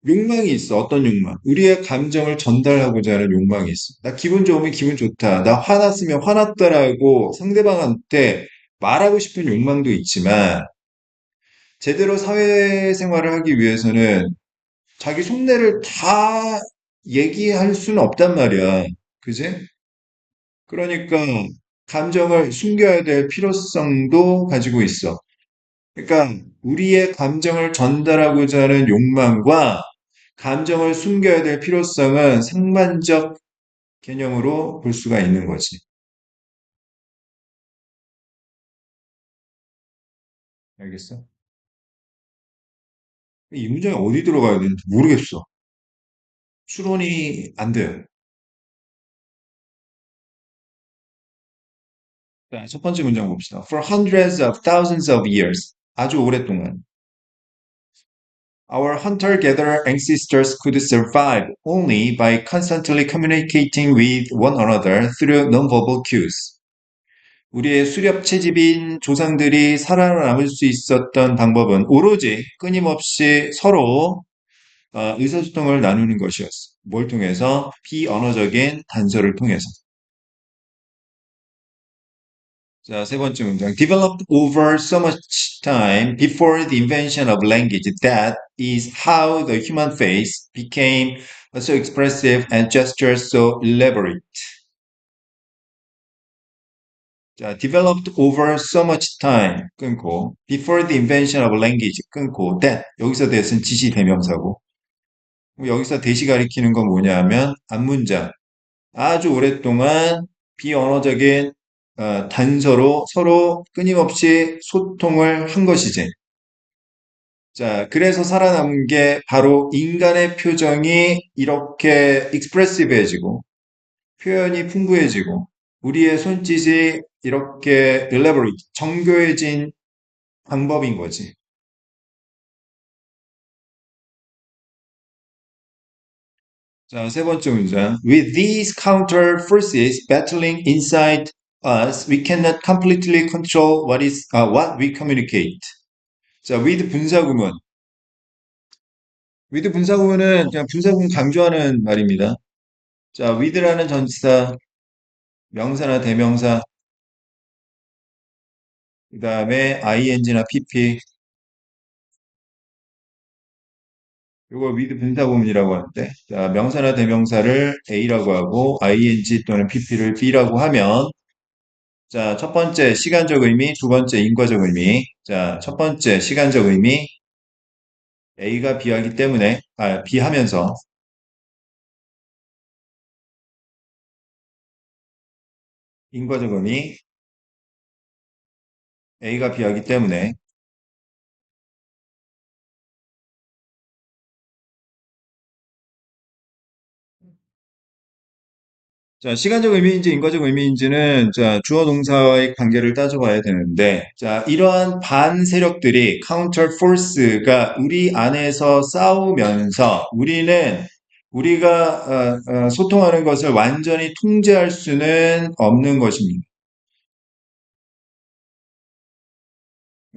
욕망이 있어. 어떤 욕망? 우리의 감정을 전달하고자 하는 욕망이 있어. 나 기분 좋으면 기분 좋다. 나 화났으면 화났다라고 상대방한테 말하고 싶은 욕망도 있지만, 제대로 사회생활을 하기 위해서는 자기 속내를 다 얘기할 수는 없단 말이야. 그지? 그러니까 감정을 숨겨야 될 필요성도 가지고 있어. 그러니까 우리의 감정을 전달하고자 하는 욕망과 감정을 숨겨야 될 필요성은 상반적 개념으로 볼 수가 있는 거지. 알겠어? 이 문장이 어디 들어가야 되는지 모르겠어. 추론이 안 돼요. 자, 첫 번째 문장 봅시다. For hundreds of thousands of years. 아주 오랫동안. Our hunter-gatherer ancestors could survive only by constantly communicating with one another through nonverbal cues. 우리의 수렵 채집인 조상들이 살아남을 수 있었던 방법은 오로지 끊임없이 서로 의사소통을 나누는 것이었어. 뭘 통해서? 비언어적인 단서를 통해서. 자, 세 번째 문장. Developed over so much time before the invention of language that is how the human face became so expressive and gestures so elaborate. 자, developed over so much time 끊고 before the invention of language 끊고 that 여기서 that은 지시 대명사고 여기서 대시 가리키는 건 뭐냐 하면 앞문장 아주 오랫동안 비언어적인 단서로 서로 끊임없이 소통을 한 것이지. 자, 그래서 살아남은 게 바로 인간의 표정이 이렇게 익스프레시브해지고 표현이 풍부해지고 우리의 손짓이 이렇게 elaborate, 정교해진 방법인 거지. 자, 세 번째 문장. With these counter forces battling inside us, we cannot completely control what we communicate. 자, with 분사구문. with 분사구문은 그냥 분사구문 강조하는 말입니다. 자, with라는 전치사, 명사나 대명사, 그 다음에 ing나 pp, 이거 with 분사구문이라고 하는데, 자, 명사나 대명사를 a라고 하고 ing 또는 pp를 b라고 하면, 자, 첫 번째 시간적 의미, 두 번째 인과적 의미. 자, 첫 번째 시간적 의미, a가 b하기 때문에, b하면서 인과적 의미, a가 b하기 때문에 자, 시간적 의미인지 인과적 의미인지는 자, 주어 동사와의 관계를 따져봐야 되는데, 자, 이러한 반 세력들이 counter force가 우리 안에서 싸우면서 우리가 소통하는 것을 완전히 통제할 수는 없는 것입니다.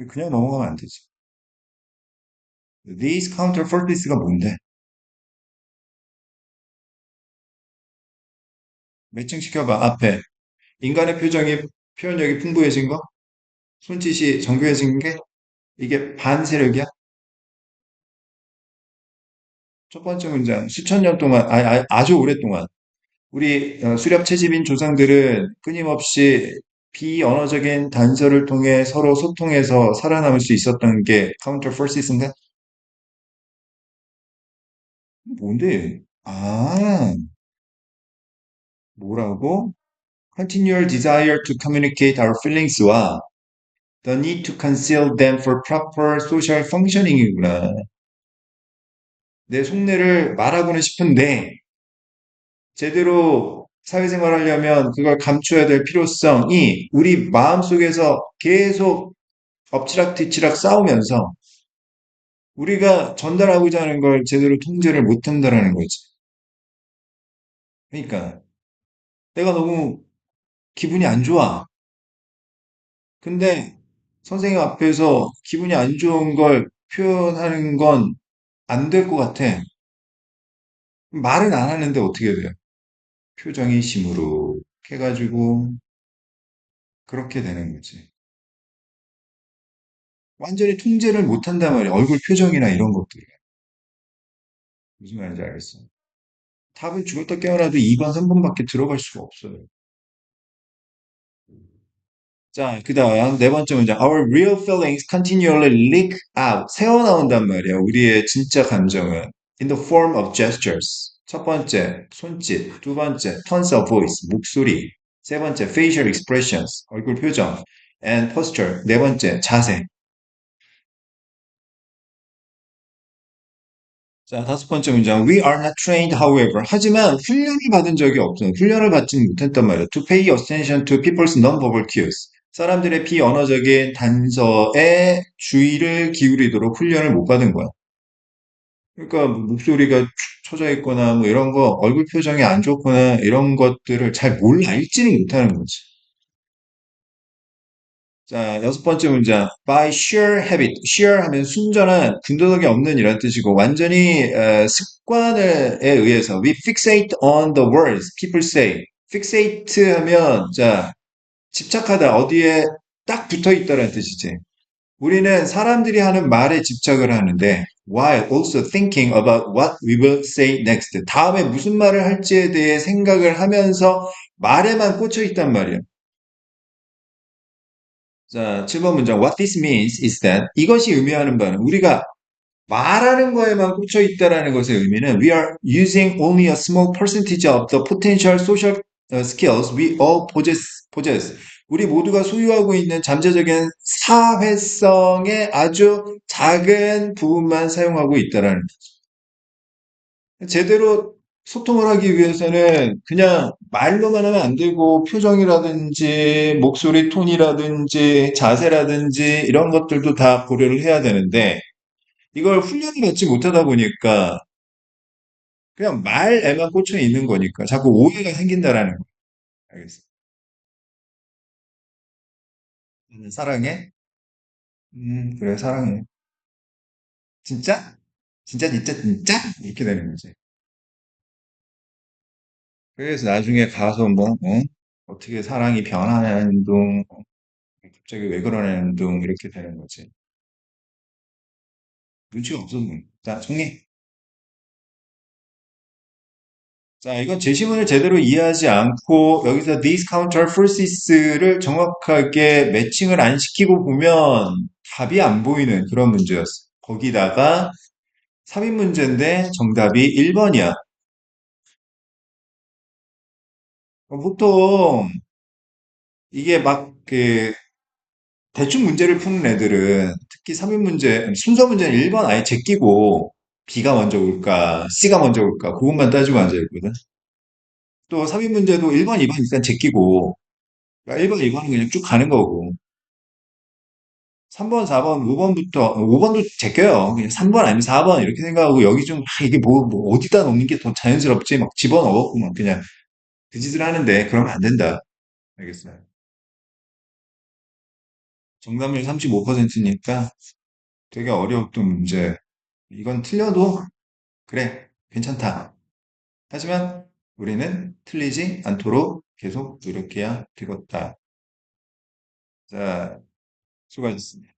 그냥 넘어가면 안 되지. These counter forces가 뭔데? 매칭시켜봐, 앞에. 인간의 표현력이 풍부해진 거? 손짓이 정교해진 게? 이게 반 세력이야? 첫 번째 문장, 수천 년 동안, 아주 오랫동안, 우리 수렵 채집인 조상들은 끊임없이 비언어적인 단서를 통해 서로 소통해서 살아남을 수 있었던 게 counter forces인가? 뭔데? 뭐라고? Continual desire to communicate our feelings와 the need to conceal them for proper social functioning이구나. 내 속내를 말하고는 싶은데 제대로 사회생활하려면 그걸 감춰야 될 필요성이 우리 마음속에서 계속 엎치락뒤치락 싸우면서 우리가 전달하고자 하는 걸 제대로 통제를 못한다라는 거지. 그러니까 내가 너무 기분이 안 좋아. 근데 선생님 앞에서 기분이 안 좋은 걸 표현하는 건 안 될 것 같아. 말은 안 하는데 어떻게 돼요? 표정이 시무룩해가지고 그렇게 되는 거지. 완전히 통제를 못한단 말이야. 얼굴 표정이나 이런 것들이. 무슨 말인지 알겠어. 답은 죽었다 깨어나도 2번, 3번밖에 들어갈 수가 없어요. 자, 그 다음 네 번째 문장. Our real feelings continually leak out. 새어나온단 말이야. 우리의 진짜 감정은. In the form of gestures. 첫 번째, 손짓. 두 번째, tones of voice. 목소리. 세 번째, facial expressions. 얼굴 표정. And posture. 네 번째, 자세. 자, 다섯 번째 문장. We are not trained, however. 하지만 훈련을 받은 적이 없어요. 훈련을 받지는 못했단 말이에요. To pay attention to people's non-verbal cues. 사람들의 비언어적인 단서에 주의를 기울이도록 훈련을 못 받은 거야. 그러니까 뭐 목소리가 축 처져 있거나 뭐 이런 거, 얼굴 표정이 안 좋거나 이런 것들을 잘 몰라 읽지는 못하는 거지. 자, 여섯 번째 문장. By sheer habit. sheer 하면 순전한, 군더더기 없는 이란 뜻이고, 완전히 습관에 의해서 we fixate on the words people say. fixate 하면, 자, 집착하다, 어디에 딱 붙어 있다는 뜻이지. 우리는 사람들이 하는 말에 집착을 하는데, while also thinking about what we will say next. 다음에 무슨 말을 할지에 대해 생각을 하면서 말에만 꽂혀 있단 말이야. 자, 7번 문장. What this means is that 이것이 의미하는 바는 우리가 말하는 거에만 꽂혀 있다라는 것의 의미는 we are using only a small percentage of the potential social skills we all possess. 우리 모두가 소유하고 있는 잠재적인 사회성의 아주 작은 부분만 사용하고 있다라는 제대로 소통을 하기 위해서는 그냥 말로만 하면 안 되고 표정이라든지 목소리 톤이라든지 자세라든지 이런 것들도 다 고려를 해야 되는데 이걸 훈련을 받지 못하다 보니까 그냥 말에만 꽂혀 있는 거니까 자꾸 오해가 생긴다라는 거. 알겠어. 사랑해? 그래, 사랑해. 진짜? 진짜, 진짜, 진짜? 이렇게 되는 거지. 그래서 나중에 가서 뭐, 어떻게 사랑이 변하는 둥, 갑자기 왜 그러냐는 둥, 이렇게 되는 거지. 눈치가 없었네. 자, 정리. 자, 이건 제시문을 제대로 이해하지 않고 여기서 these counter forces를 정확하게 매칭을 안 시키고 보면 답이 안 보이는 그런 문제였어. 거기다가 3인 문제인데 정답이 1번이야. 보통 이게 막 그 대충 문제를 푸는 애들은 특히 3인 문제, 순서 문제는 1번 아예 제끼고 B가 먼저 올까, C가 먼저 올까, 그것만 따지고 앉아있거든. 또 3인 문제도 1번, 2번 일단 제끼고, 그러니까 1번, 2번은 그냥 쭉 가는 거고, 3번, 4번, 5번부터, 5번도 제껴요. 그냥 3번 아니면 4번 이렇게 생각하고 여기 좀, 이게 뭐 어디다 놓는 게 더 자연스럽지? 막 집어넣고, 막 그냥 그 짓을 하는데, 그러면 안 된다. 알겠어요. 정답률 35%니까 되게 어려웠던 문제. 이건 틀려도 그래, 괜찮다. 하지만 우리는 틀리지 않도록 계속 노력해야 되겠다. 자, 수고하셨습니다.